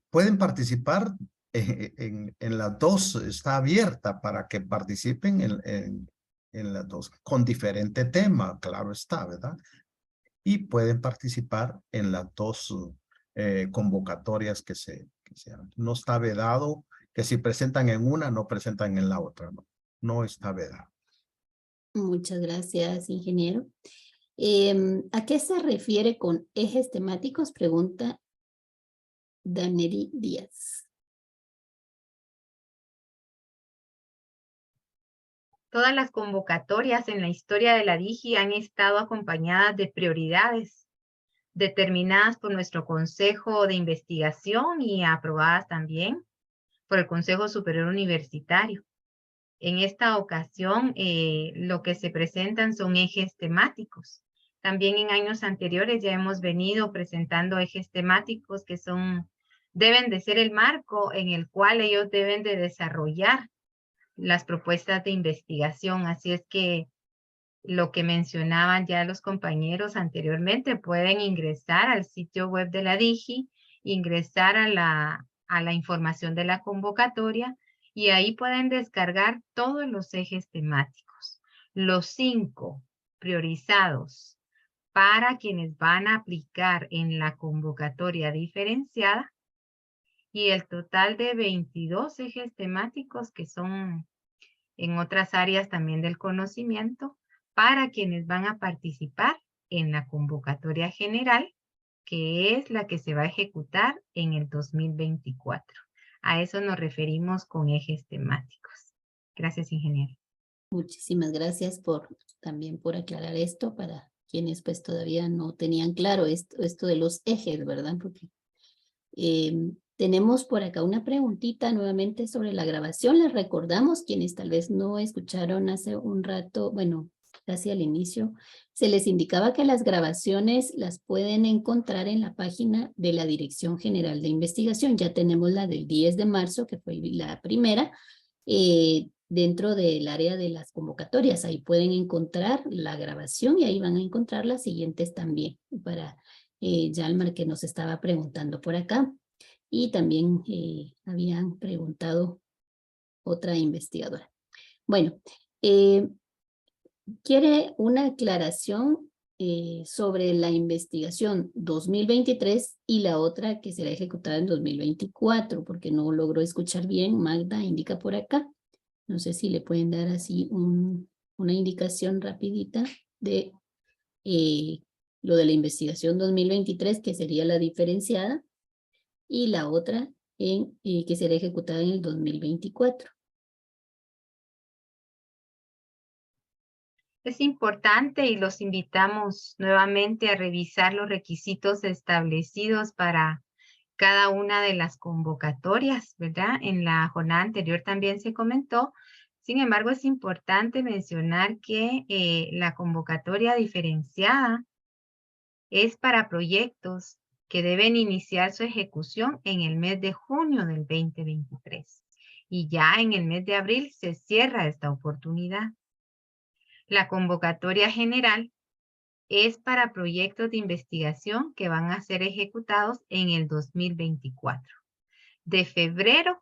Pueden participar en las dos, está abierta para que participen en las dos, con diferente tema, claro está, ¿verdad? Y pueden participar en las dos convocatorias que se hagan. No está vedado que si presentan en una, no presentan en la otra, no, no está vedado. Muchas gracias, ingeniero. ¿A qué se refiere con ejes temáticos? Pregunta Daneri Díaz. Todas las convocatorias en la historia de la DIGI han estado acompañadas de prioridades determinadas por nuestro Consejo de Investigación y aprobadas también por el Consejo Superior Universitario. En esta ocasión, lo que se presentan son ejes temáticos. También en años anteriores ya hemos venido presentando ejes temáticos que deben de ser el marco en el cual ellos deben de desarrollar las propuestas de investigación. Así es que lo que mencionaban ya los compañeros anteriormente, pueden ingresar al sitio web de la DIGI, ingresar a la información de la convocatoria y ahí pueden descargar todos los ejes temáticos. Los 5 priorizados para quienes van a aplicar en la convocatoria diferenciada y el total de 22 ejes temáticos que son en otras áreas también del conocimiento para quienes van a participar en la convocatoria general, que es la que se va a ejecutar en el 2024. A eso nos referimos con ejes temáticos. Gracias, ingeniero. Muchísimas gracias también por aclarar esto para quienes pues todavía no tenían claro esto de los ejes, ¿verdad? Porque tenemos por acá una preguntita nuevamente sobre la grabación. Les recordamos, quienes tal vez no escucharon hace un rato, bueno, casi al inicio, se les indicaba que las grabaciones las pueden encontrar en la página de la Dirección General de Investigación. Ya tenemos la del 10 de marzo, que fue la primera, dentro del área de las convocatorias. Ahí pueden encontrar la grabación y ahí van a encontrar las siguientes también, para Yalmar, que nos estaba preguntando por acá. Y también habían preguntado otra investigadora. Bueno, quiere una aclaración sobre la investigación 2023 y la otra que será ejecutada en 2024, porque no logró escuchar bien. Magda indica por acá. No sé si le pueden dar así una indicación rapidita de lo de la investigación 2023, que sería la diferenciada, y la otra que será ejecutada en el 2024. Es importante y los invitamos nuevamente a revisar los requisitos establecidos para cada una de las convocatorias, ¿verdad? En la jornada anterior también se comentó. Sin embargo, es importante mencionar que la convocatoria diferenciada es para proyectos que deben iniciar su ejecución en el mes de junio del 2023. Y ya en el mes de abril se cierra esta oportunidad. La convocatoria general es para proyectos de investigación que van a ser ejecutados en el 2024. De febrero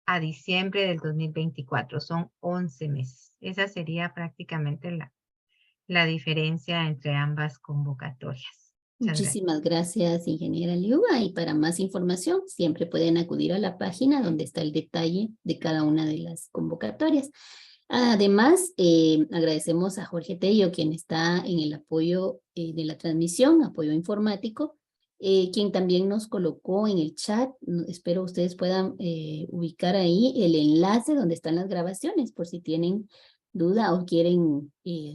a diciembre del 2024. Son 11 meses. Esa sería prácticamente la diferencia entre ambas convocatorias. Muchísimas gracias, ingeniera Liuba. Y para más información, siempre pueden acudir a la página donde está el detalle de cada una de las convocatorias. Además, agradecemos a Jorge Tello, quien está en el apoyo de la transmisión, apoyo informático, quien también nos colocó en el chat. Espero ustedes puedan ubicar ahí el enlace donde están las grabaciones, por si tienen duda o quieren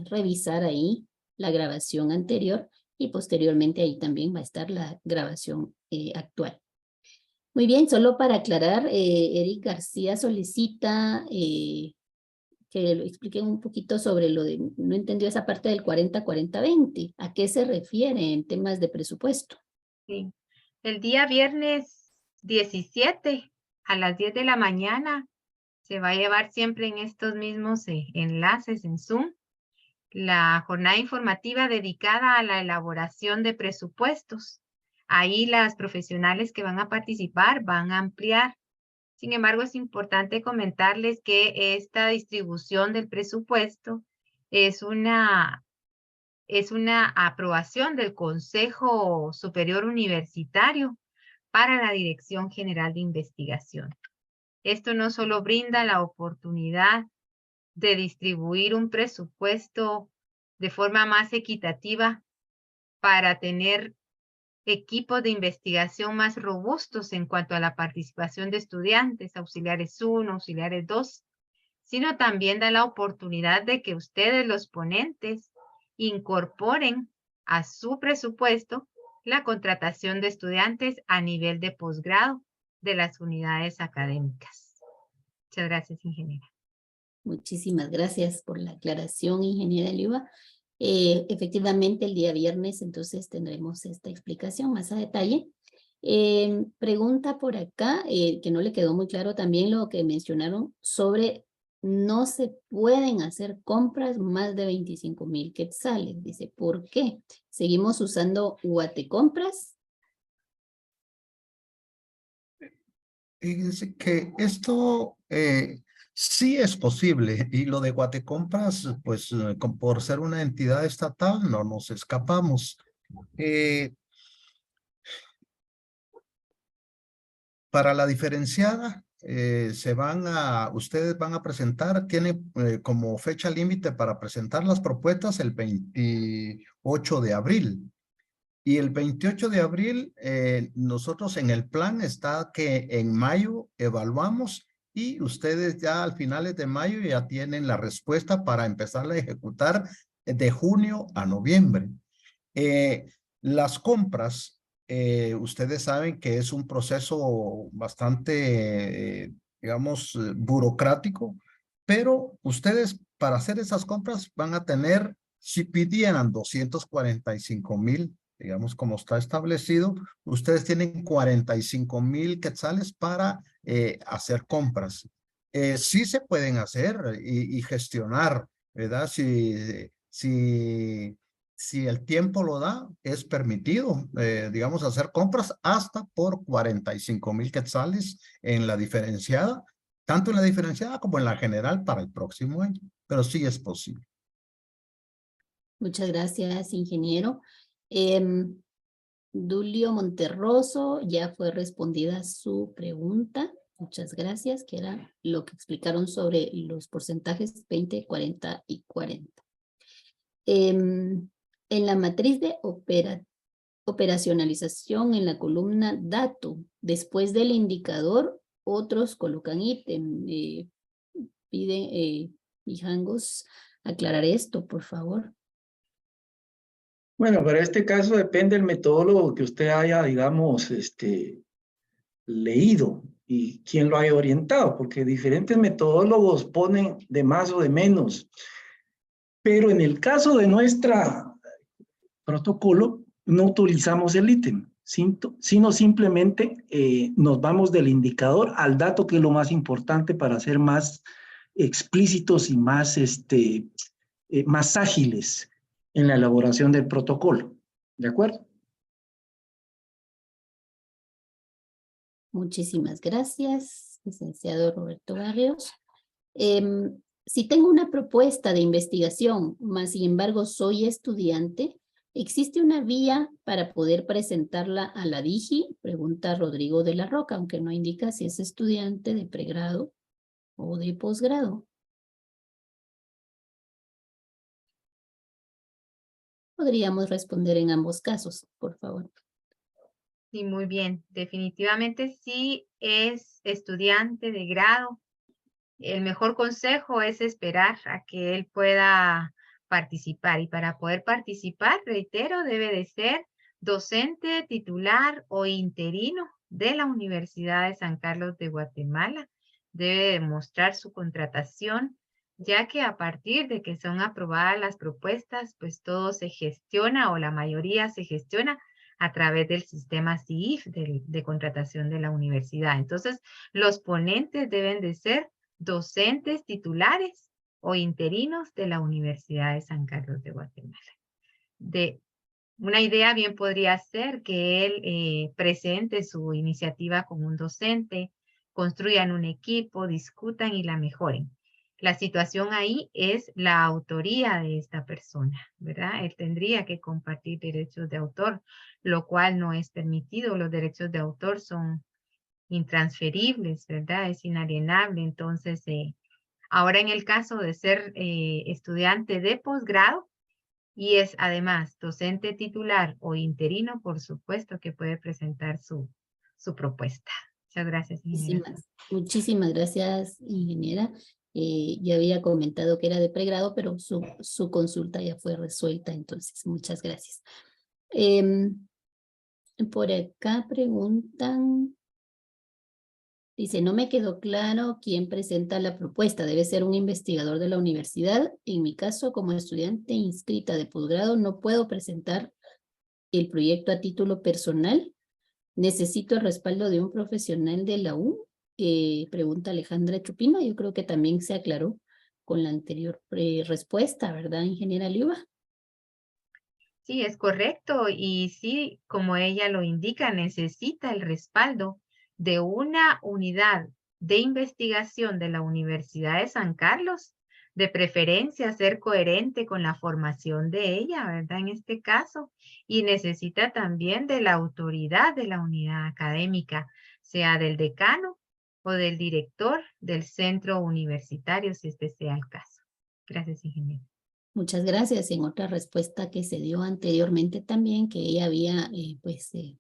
revisar ahí la grabación anterior, y posteriormente ahí también va a estar la grabación actual. Muy bien, solo para aclarar, Eric García solicita que lo expliquen un poquito sobre lo de, no entendió esa parte del 40-40-20. ¿A qué se refiere en temas de presupuesto? Sí. El día viernes 17 a las 10 de la mañana se va a llevar siempre en estos mismos enlaces en Zoom la jornada informativa dedicada a la elaboración de presupuestos. Ahí las profesionales que van a participar van a ampliar. Sin embargo, es importante comentarles que esta distribución del presupuesto es una aprobación del Consejo Superior Universitario para la Dirección General de Investigación. Esto no solo brinda la oportunidad de distribuir un presupuesto de forma más equitativa para tener equipos de investigación más robustos en cuanto a la participación de estudiantes, auxiliares 1, auxiliares 2, sino también da la oportunidad de que ustedes, los ponentes, incorporen a su presupuesto la contratación de estudiantes a nivel de posgrado de las unidades académicas. Muchas gracias, ingeniera. Muchísimas gracias por la aclaración, ingeniera Liuba. Efectivamente, el día viernes, entonces, tendremos esta explicación más a detalle. Pregunta por acá, que no le quedó muy claro también lo que mencionaron sobre no se pueden hacer compras más de 25,000 quetzales. Dice, ¿por qué? ¿Seguimos usando Guatecompras? Fíjense que esto sí es posible, y lo de Guatecompras, pues por ser una entidad estatal no nos escapamos. Para la diferenciada, ustedes van a presentar, tiene como fecha límite para presentar las propuestas el 28 de abril. Y el 28 de abril, nosotros en el plan está que en mayo evaluamos y ustedes ya al finales de mayo ya tienen la respuesta para empezar a ejecutar de junio a noviembre. Las compras, ustedes saben que es un proceso bastante, digamos, burocrático, pero ustedes para hacer esas compras van a tener, si pidieran 245,000, digamos como está establecido, ustedes tienen 45,000 quetzales para hacer compras. Sí se pueden hacer y gestionar, ¿verdad? Si el tiempo lo da, es permitido, digamos, hacer compras hasta por 45,000 quetzales en la diferenciada, tanto en la diferenciada como en la general para el próximo año, pero sí es posible. Muchas gracias, ingeniero. Dulio Monterroso, ya fue respondida su pregunta. Muchas gracias, que era lo que explicaron sobre los porcentajes 20, 40 y 40. En la matriz de operacionalización, en la columna dato, después del indicador, otros colocan ítem. Piden, Mijangos, aclarar esto, por favor. Bueno, para este caso depende del metodólogo que usted haya, digamos, leído y quién lo haya orientado, porque diferentes metodólogos ponen de más o de menos. Pero en el caso de nuestra protocolo, no utilizamos el ítem, sino simplemente nos vamos del indicador al dato, que es lo más importante para ser más explícitos y más, más ágiles en la elaboración del protocolo. ¿De acuerdo? Muchísimas gracias, licenciado Roberto Barrios. Si tengo una propuesta de investigación, mas sin embargo soy estudiante, ¿existe una vía para poder presentarla a la DIGI? Pregunta Rodrigo de la Roca, aunque no indica si es estudiante de pregrado o de posgrado. Podríamos responder en ambos casos, por favor. Sí, muy bien. Definitivamente sí es estudiante de grado. El mejor consejo es esperar a que él pueda participar. Y para poder participar, reitero, debe de ser docente, titular o interino de la Universidad de San Carlos de Guatemala. Debe demostrar su contratación ya que a partir de que son aprobadas las propuestas, pues todo se gestiona o la mayoría se gestiona a través del sistema CIF de contratación de la universidad. Entonces, los ponentes deben de ser docentes titulares o interinos de la Universidad de San Carlos de Guatemala. Una idea bien podría ser que él presente su iniciativa con un docente, construyan un equipo, discutan y la mejoren. La situación ahí es la autoría de esta persona, ¿verdad? Él tendría que compartir derechos de autor, lo cual no es permitido. Los derechos de autor son intransferibles, ¿verdad? Es inalienable. Entonces, ahora en el caso de ser estudiante de posgrado, y es además docente titular o interino, por supuesto que puede presentar su propuesta. Muchas gracias, ingeniera. Muchísimas gracias, ingeniera. Ya había comentado que era de pregrado, pero su consulta ya fue resuelta, entonces muchas gracias. Por acá preguntan, dice, no me quedó claro quién presenta la propuesta. Debe ser un investigador de la universidad. En mi caso, como estudiante inscrita de posgrado, no puedo presentar el proyecto a título personal. ¿Necesito el respaldo de un profesional de la U? Pregunta Alejandra Chupino. Yo creo que también se aclaró con la anterior respuesta, ¿verdad, ingeniera Liuba? Sí, es correcto. Y sí, como ella lo indica, necesita el respaldo de una unidad de investigación de la Universidad de San Carlos, de preferencia ser coherente con la formación de ella, ¿verdad? En este caso, y necesita también de la autoridad de la unidad académica, sea del decano o del director del centro universitario, si este sea el caso. Gracias, ingeniero. Muchas gracias. En otra respuesta que se dio anteriormente también, que ella había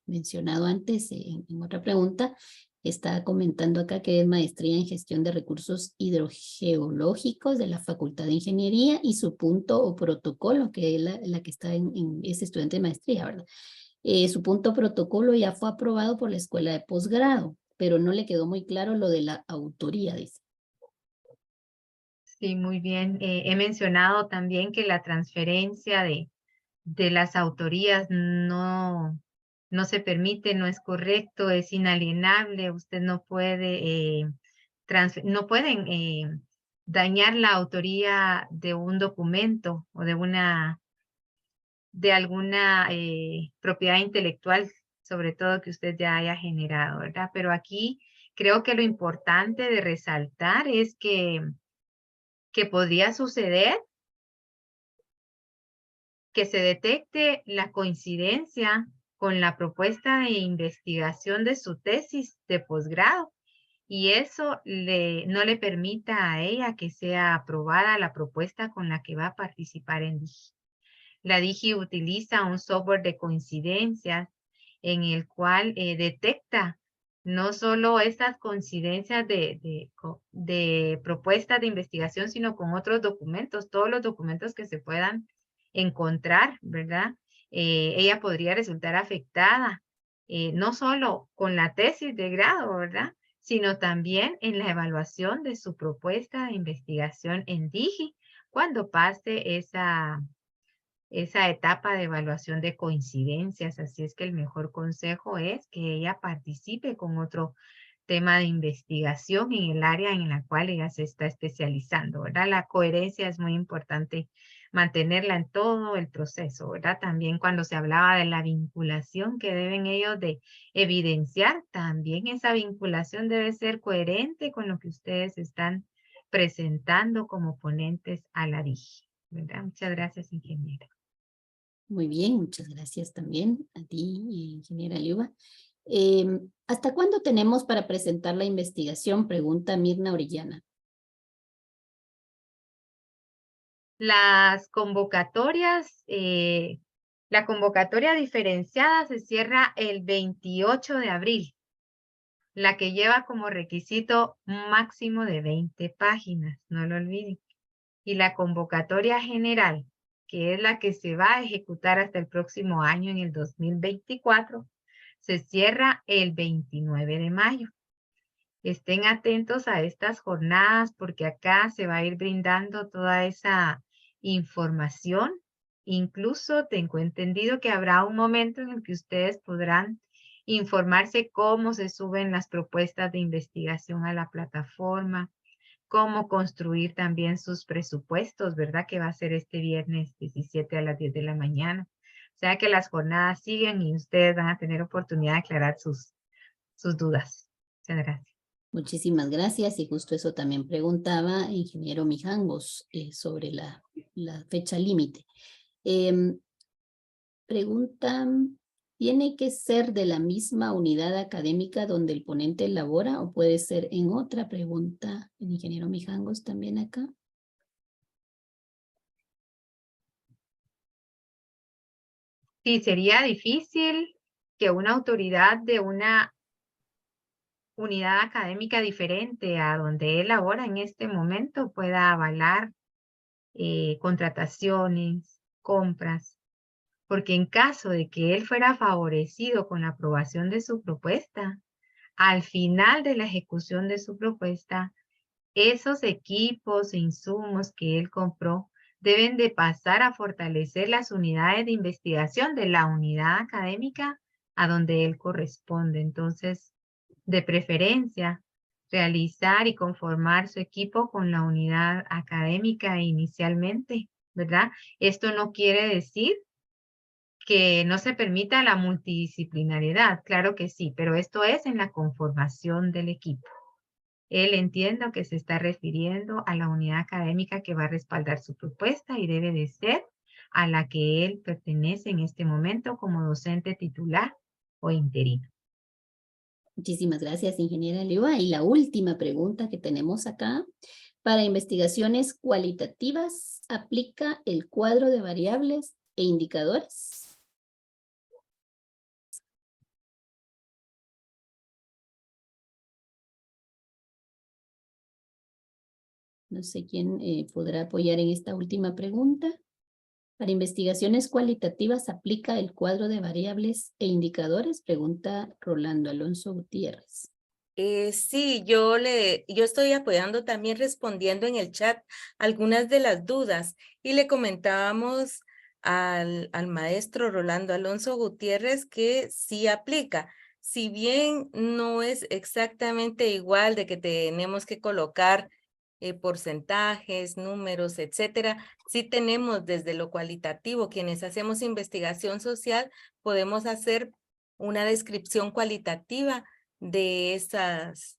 mencionado antes en otra pregunta, está comentando acá que es maestría en gestión de recursos hidrogeológicos de la Facultad de Ingeniería y su punto o protocolo, que es la que está en ese estudiante de maestría, ¿verdad? Su punto protocolo ya fue aprobado por la escuela de posgrado, pero no le quedó muy claro lo de la autoría, dice. Sí, muy bien. He mencionado también que la transferencia de las autorías no se permite, no es correcto, es inalienable. Usted no puede, no pueden dañar la autoría de un documento o de alguna propiedad intelectual, sobre todo que usted ya haya generado, ¿verdad? Pero aquí creo que lo importante de resaltar es que podría suceder que se detecte la coincidencia con la propuesta de investigación de su tesis de posgrado y eso no le permita a ella que sea aprobada la propuesta con la que va a participar en DIGI. La DIGI utiliza un software de coincidencias en el cual detecta no solo estas coincidencias de propuestas de investigación, sino con otros documentos, todos los documentos que se puedan encontrar, ¿verdad? Ella podría resultar afectada, no solo con la tesis de grado, ¿verdad? Sino también en la evaluación de su propuesta de investigación en DIGI, cuando pase esa etapa de evaluación de coincidencias. Así es que el mejor consejo es que ella participe con otro tema de investigación en el área en la cual ella se está especializando, ¿verdad? La coherencia es muy importante mantenerla en todo el proceso, ¿verdad? También cuando se hablaba de la vinculación que deben ellos de evidenciar, también esa vinculación debe ser coherente con lo que ustedes están presentando como ponentes a la DIGI, ¿verdad? Muchas gracias, ingeniero. Muy bien, muchas gracias también a ti, ingeniera Liuba. ¿Hasta cuándo tenemos para presentar la investigación? Pregunta Mirna Orellana. Las convocatorias, la convocatoria diferenciada se cierra el 28 de abril, la que lleva como requisito un máximo de 20 páginas, no lo olviden. Y la convocatoria general, que es la que se va a ejecutar hasta el próximo año, en el 2024, se cierra el 29 de mayo. estén atentos a estas jornadas porque acá se va a ir brindando toda esa información. Incluso tengo entendido que habrá un momento en el que ustedes podrán informarse cómo se suben las propuestas de investigación a la plataforma, cómo construir también sus presupuestos, ¿verdad? Que va a ser este viernes 17 a las 10 de la mañana. O sea que las jornadas siguen y ustedes van a tener oportunidad de aclarar sus dudas. Muchas gracias. Muchísimas gracias. Y justo eso también preguntaba ingeniero Mijangos sobre la fecha límite. Preguntan, ¿tiene que ser de la misma unidad académica donde el ponente elabora o puede ser en otra? Pregunta el ingeniero Mijangos también acá. Sí, sería difícil que una autoridad de una unidad académica diferente a donde él labora en este momento pueda avalar contrataciones, compras, porque en caso de que él fuera favorecido con la aprobación de su propuesta, al final de la ejecución de su propuesta, esos equipos e insumos que él compró deben de pasar a fortalecer las unidades de investigación de la unidad académica a donde él corresponde. Entonces, de preferencia, realizar y conformar su equipo con la unidad académica inicialmente, ¿verdad? Esto no quiere decir que no se permita la multidisciplinariedad, claro que sí, pero esto es en la conformación del equipo. Él entiende que se está refiriendo a la unidad académica que va a respaldar su propuesta y debe de ser a la que él pertenece en este momento como docente titular o interino. Muchísimas gracias, ingeniera Liua. Y la última pregunta que tenemos acá. Para investigaciones cualitativas, ¿aplica el cuadro de variables e indicadores? No sé quién podrá apoyar en esta última pregunta. Para investigaciones cualitativas, ¿aplica el cuadro de variables e indicadores? Pregunta Rolando Alonso Gutiérrez. Sí, yo estoy apoyando también respondiendo en el chat algunas de las dudas y le comentábamos al maestro Rolando Alonso Gutiérrez que sí aplica. Si bien no es exactamente igual de que tenemos que colocar porcentajes, números, etcétera, sí tenemos desde lo cualitativo, quienes hacemos investigación social, podemos hacer una descripción cualitativa de esas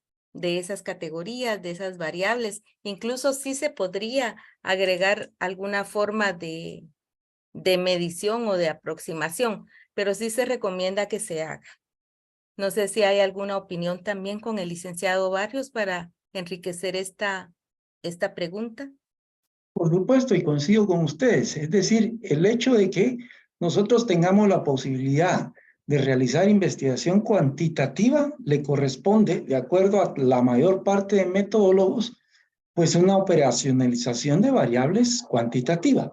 categorías, de esas variables. Incluso sí se podría agregar alguna forma de medición o de aproximación, pero sí se recomienda que se haga. No sé si hay alguna opinión también con el licenciado Barrios para enriquecer esta pregunta. Por supuesto, y coincido con ustedes. Es decir, el hecho de que nosotros tengamos la posibilidad de realizar investigación cuantitativa le corresponde, de acuerdo a la mayor parte de metodólogos, pues una operacionalización de variables cuantitativa.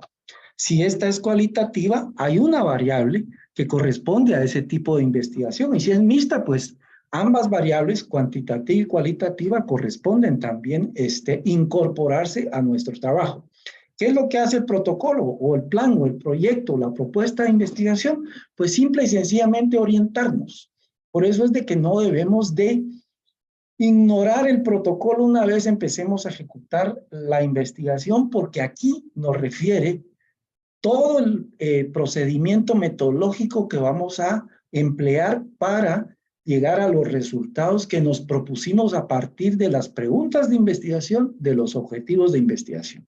Si esta es cualitativa, hay una variable que corresponde a ese tipo de investigación. Y si es mixta, pues ambas variables, cuantitativa y cualitativa, corresponden también incorporarse a nuestro trabajo. ¿Qué es lo que hace el protocolo o el plan o el proyecto, la propuesta de investigación? Pues simple y sencillamente orientarnos. Por eso es de que no debemos de ignorar el protocolo una vez empecemos a ejecutar la investigación, porque aquí nos refiere todo el procedimiento metodológico que vamos a emplear para llegar a los resultados que nos propusimos a partir de las preguntas de investigación, de los objetivos de investigación.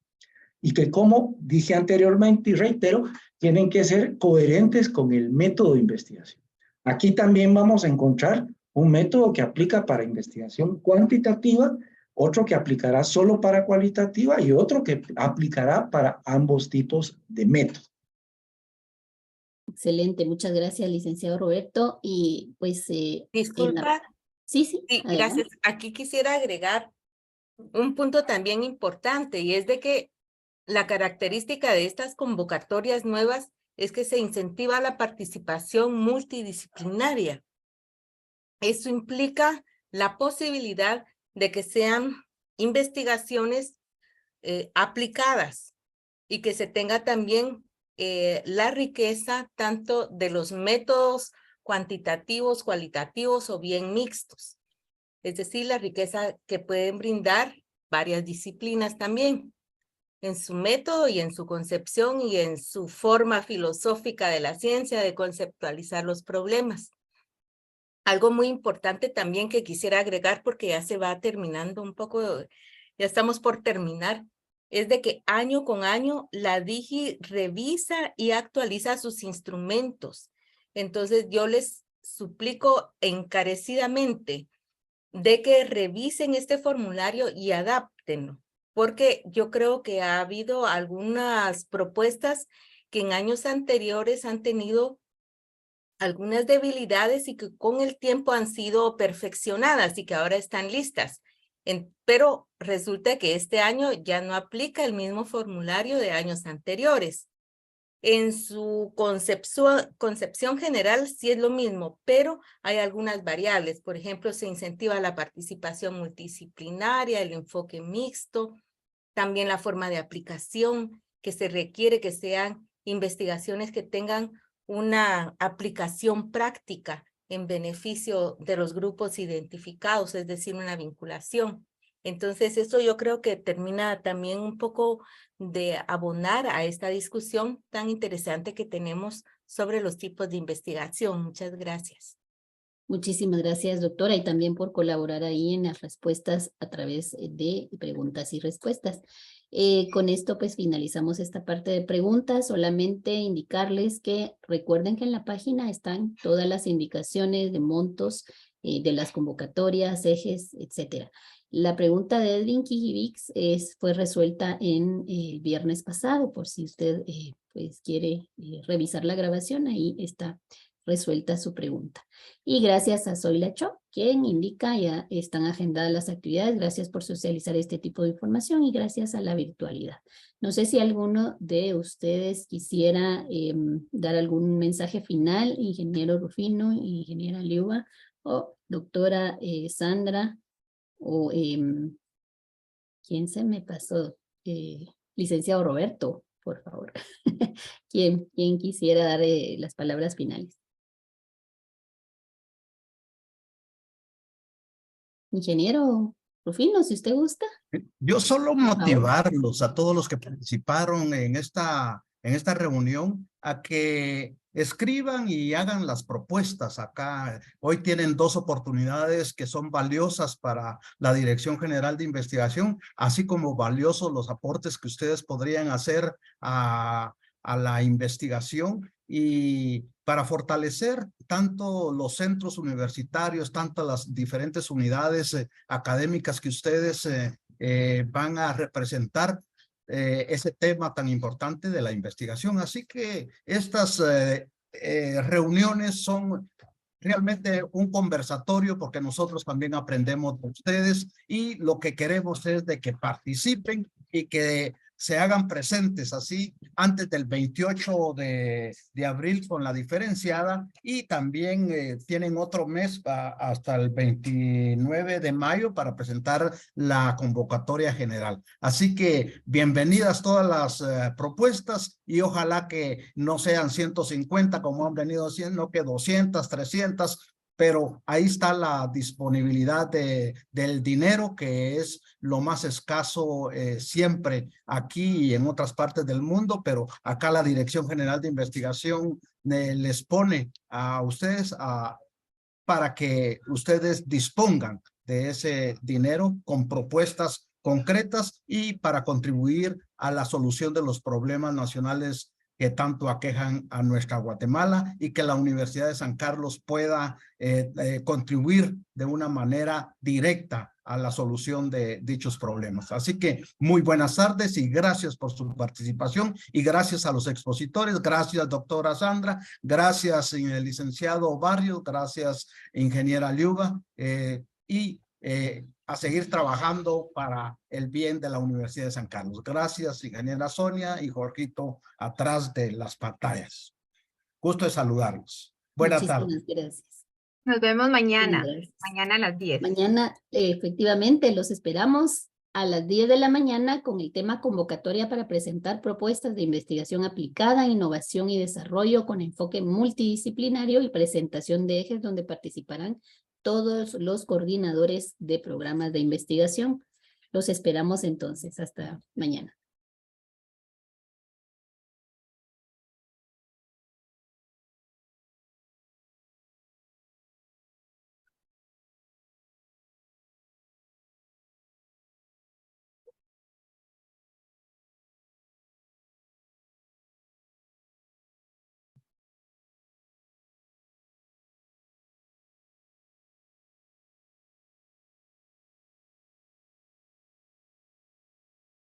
Y que, como dije anteriormente y reitero, tienen que ser coherentes con el método de investigación. Aquí también vamos a encontrar un método que aplica para investigación cuantitativa, otro que aplicará solo para cualitativa y otro que aplicará para ambos tipos de método. Excelente, muchas gracias, licenciado Roberto. Y pues... Disculpa. Sí, gracias. Aquí quisiera agregar un punto también importante y es de que la característica de estas convocatorias nuevas es que se incentiva la participación multidisciplinaria. Eso implica la posibilidad de que sean investigaciones aplicadas y que se tenga también la riqueza tanto de los métodos cuantitativos, cualitativos o bien mixtos. Es decir, la riqueza que pueden brindar varias disciplinas también en su método y en su concepción y en su forma filosófica de la ciencia de conceptualizar los problemas. Algo muy importante también que quisiera agregar porque ya se va terminando un poco, ya estamos por terminar, es de que año con año la DIGI revisa y actualiza sus instrumentos. Entonces yo les suplico encarecidamente de que revisen este formulario y adáptenlo, porque yo creo que ha habido algunas propuestas que en años anteriores han tenido algunas debilidades y que con el tiempo han sido perfeccionadas y que ahora están listas. Pero resulta que este año ya no aplica el mismo formulario de años anteriores. En su concepción general sí es lo mismo, pero hay algunas variables. Por ejemplo, se incentiva la participación multidisciplinaria, el enfoque mixto, también la forma de aplicación, que se requiere que sean investigaciones que tengan una aplicación práctica en beneficio de los grupos identificados, es decir, una vinculación. Entonces, eso yo creo que termina también un poco de abonar a esta discusión tan interesante que tenemos sobre los tipos de investigación. Muchas gracias. Muchísimas gracias, doctora, y también por colaborar ahí en las respuestas a través de preguntas y respuestas. Con esto, pues, finalizamos esta parte de preguntas. Solamente indicarles que recuerden que en la página están todas las indicaciones de montos de las convocatorias, ejes, etcétera. La pregunta de Edwin Kijivix fue resuelta el viernes pasado, por si usted pues quiere revisar la grabación, ahí está resuelta su pregunta. Y gracias a Zoila Cho, quien indica ya están agendadas las actividades. Gracias por socializar este tipo de información y gracias a la virtualidad. No sé si alguno de ustedes quisiera dar algún mensaje final, ingeniero Rufino, ingeniera Liuba o doctora Sandra o ¿quién se me pasó? Licenciado Roberto, por favor. ¿Quién quisiera dar las palabras finales? Ingeniero Rufino, si usted gusta. Yo solo motivarlos a todos los que participaron en esta reunión a que escriban y hagan las propuestas acá. Hoy tienen 2 oportunidades que son valiosas para la Dirección General de Investigación, así como valiosos los aportes que ustedes podrían hacer a la investigación y para fortalecer tanto los centros universitarios, tanto las diferentes unidades académicas que ustedes van a representar ese tema tan importante de la investigación. Así que estas reuniones son realmente un conversatorio porque nosotros también aprendemos de ustedes y lo que queremos es de que participen y que se hagan presentes así antes del 28 de abril con la diferenciada y también tienen otro mes hasta el 29 de mayo para presentar la convocatoria general. Así que bienvenidas todas las propuestas y ojalá que no sean 150 como han venido siendo, que 200, 300, pero ahí está la disponibilidad del dinero, que es lo más escaso siempre aquí y en otras partes del mundo, pero acá la Dirección General de Investigación les pone a ustedes para que ustedes dispongan de ese dinero con propuestas concretas y para contribuir a la solución de los problemas nacionales que tanto aquejan a nuestra Guatemala y que la Universidad de San Carlos pueda contribuir de una manera directa a la solución de dichos problemas. Así que muy buenas tardes y gracias por su participación y gracias a los expositores, gracias doctora Sandra, gracias licenciado Barrios, gracias ingeniera Liuba y a seguir trabajando para el bien de la Universidad de San Carlos. Gracias, ingeniera Sonia y Jorgito atrás de las pantallas. Gusto de saludarlos. Buenas tardes. Muchísimas gracias. Nos vemos mañana. Gracias. Mañana a las 10. Mañana, efectivamente, los esperamos a las 10 de la mañana con el tema convocatoria para presentar propuestas de investigación aplicada, innovación y desarrollo con enfoque multidisciplinario y presentación de ejes donde participarán todos los coordinadores de programas de investigación. Los esperamos entonces. Hasta mañana.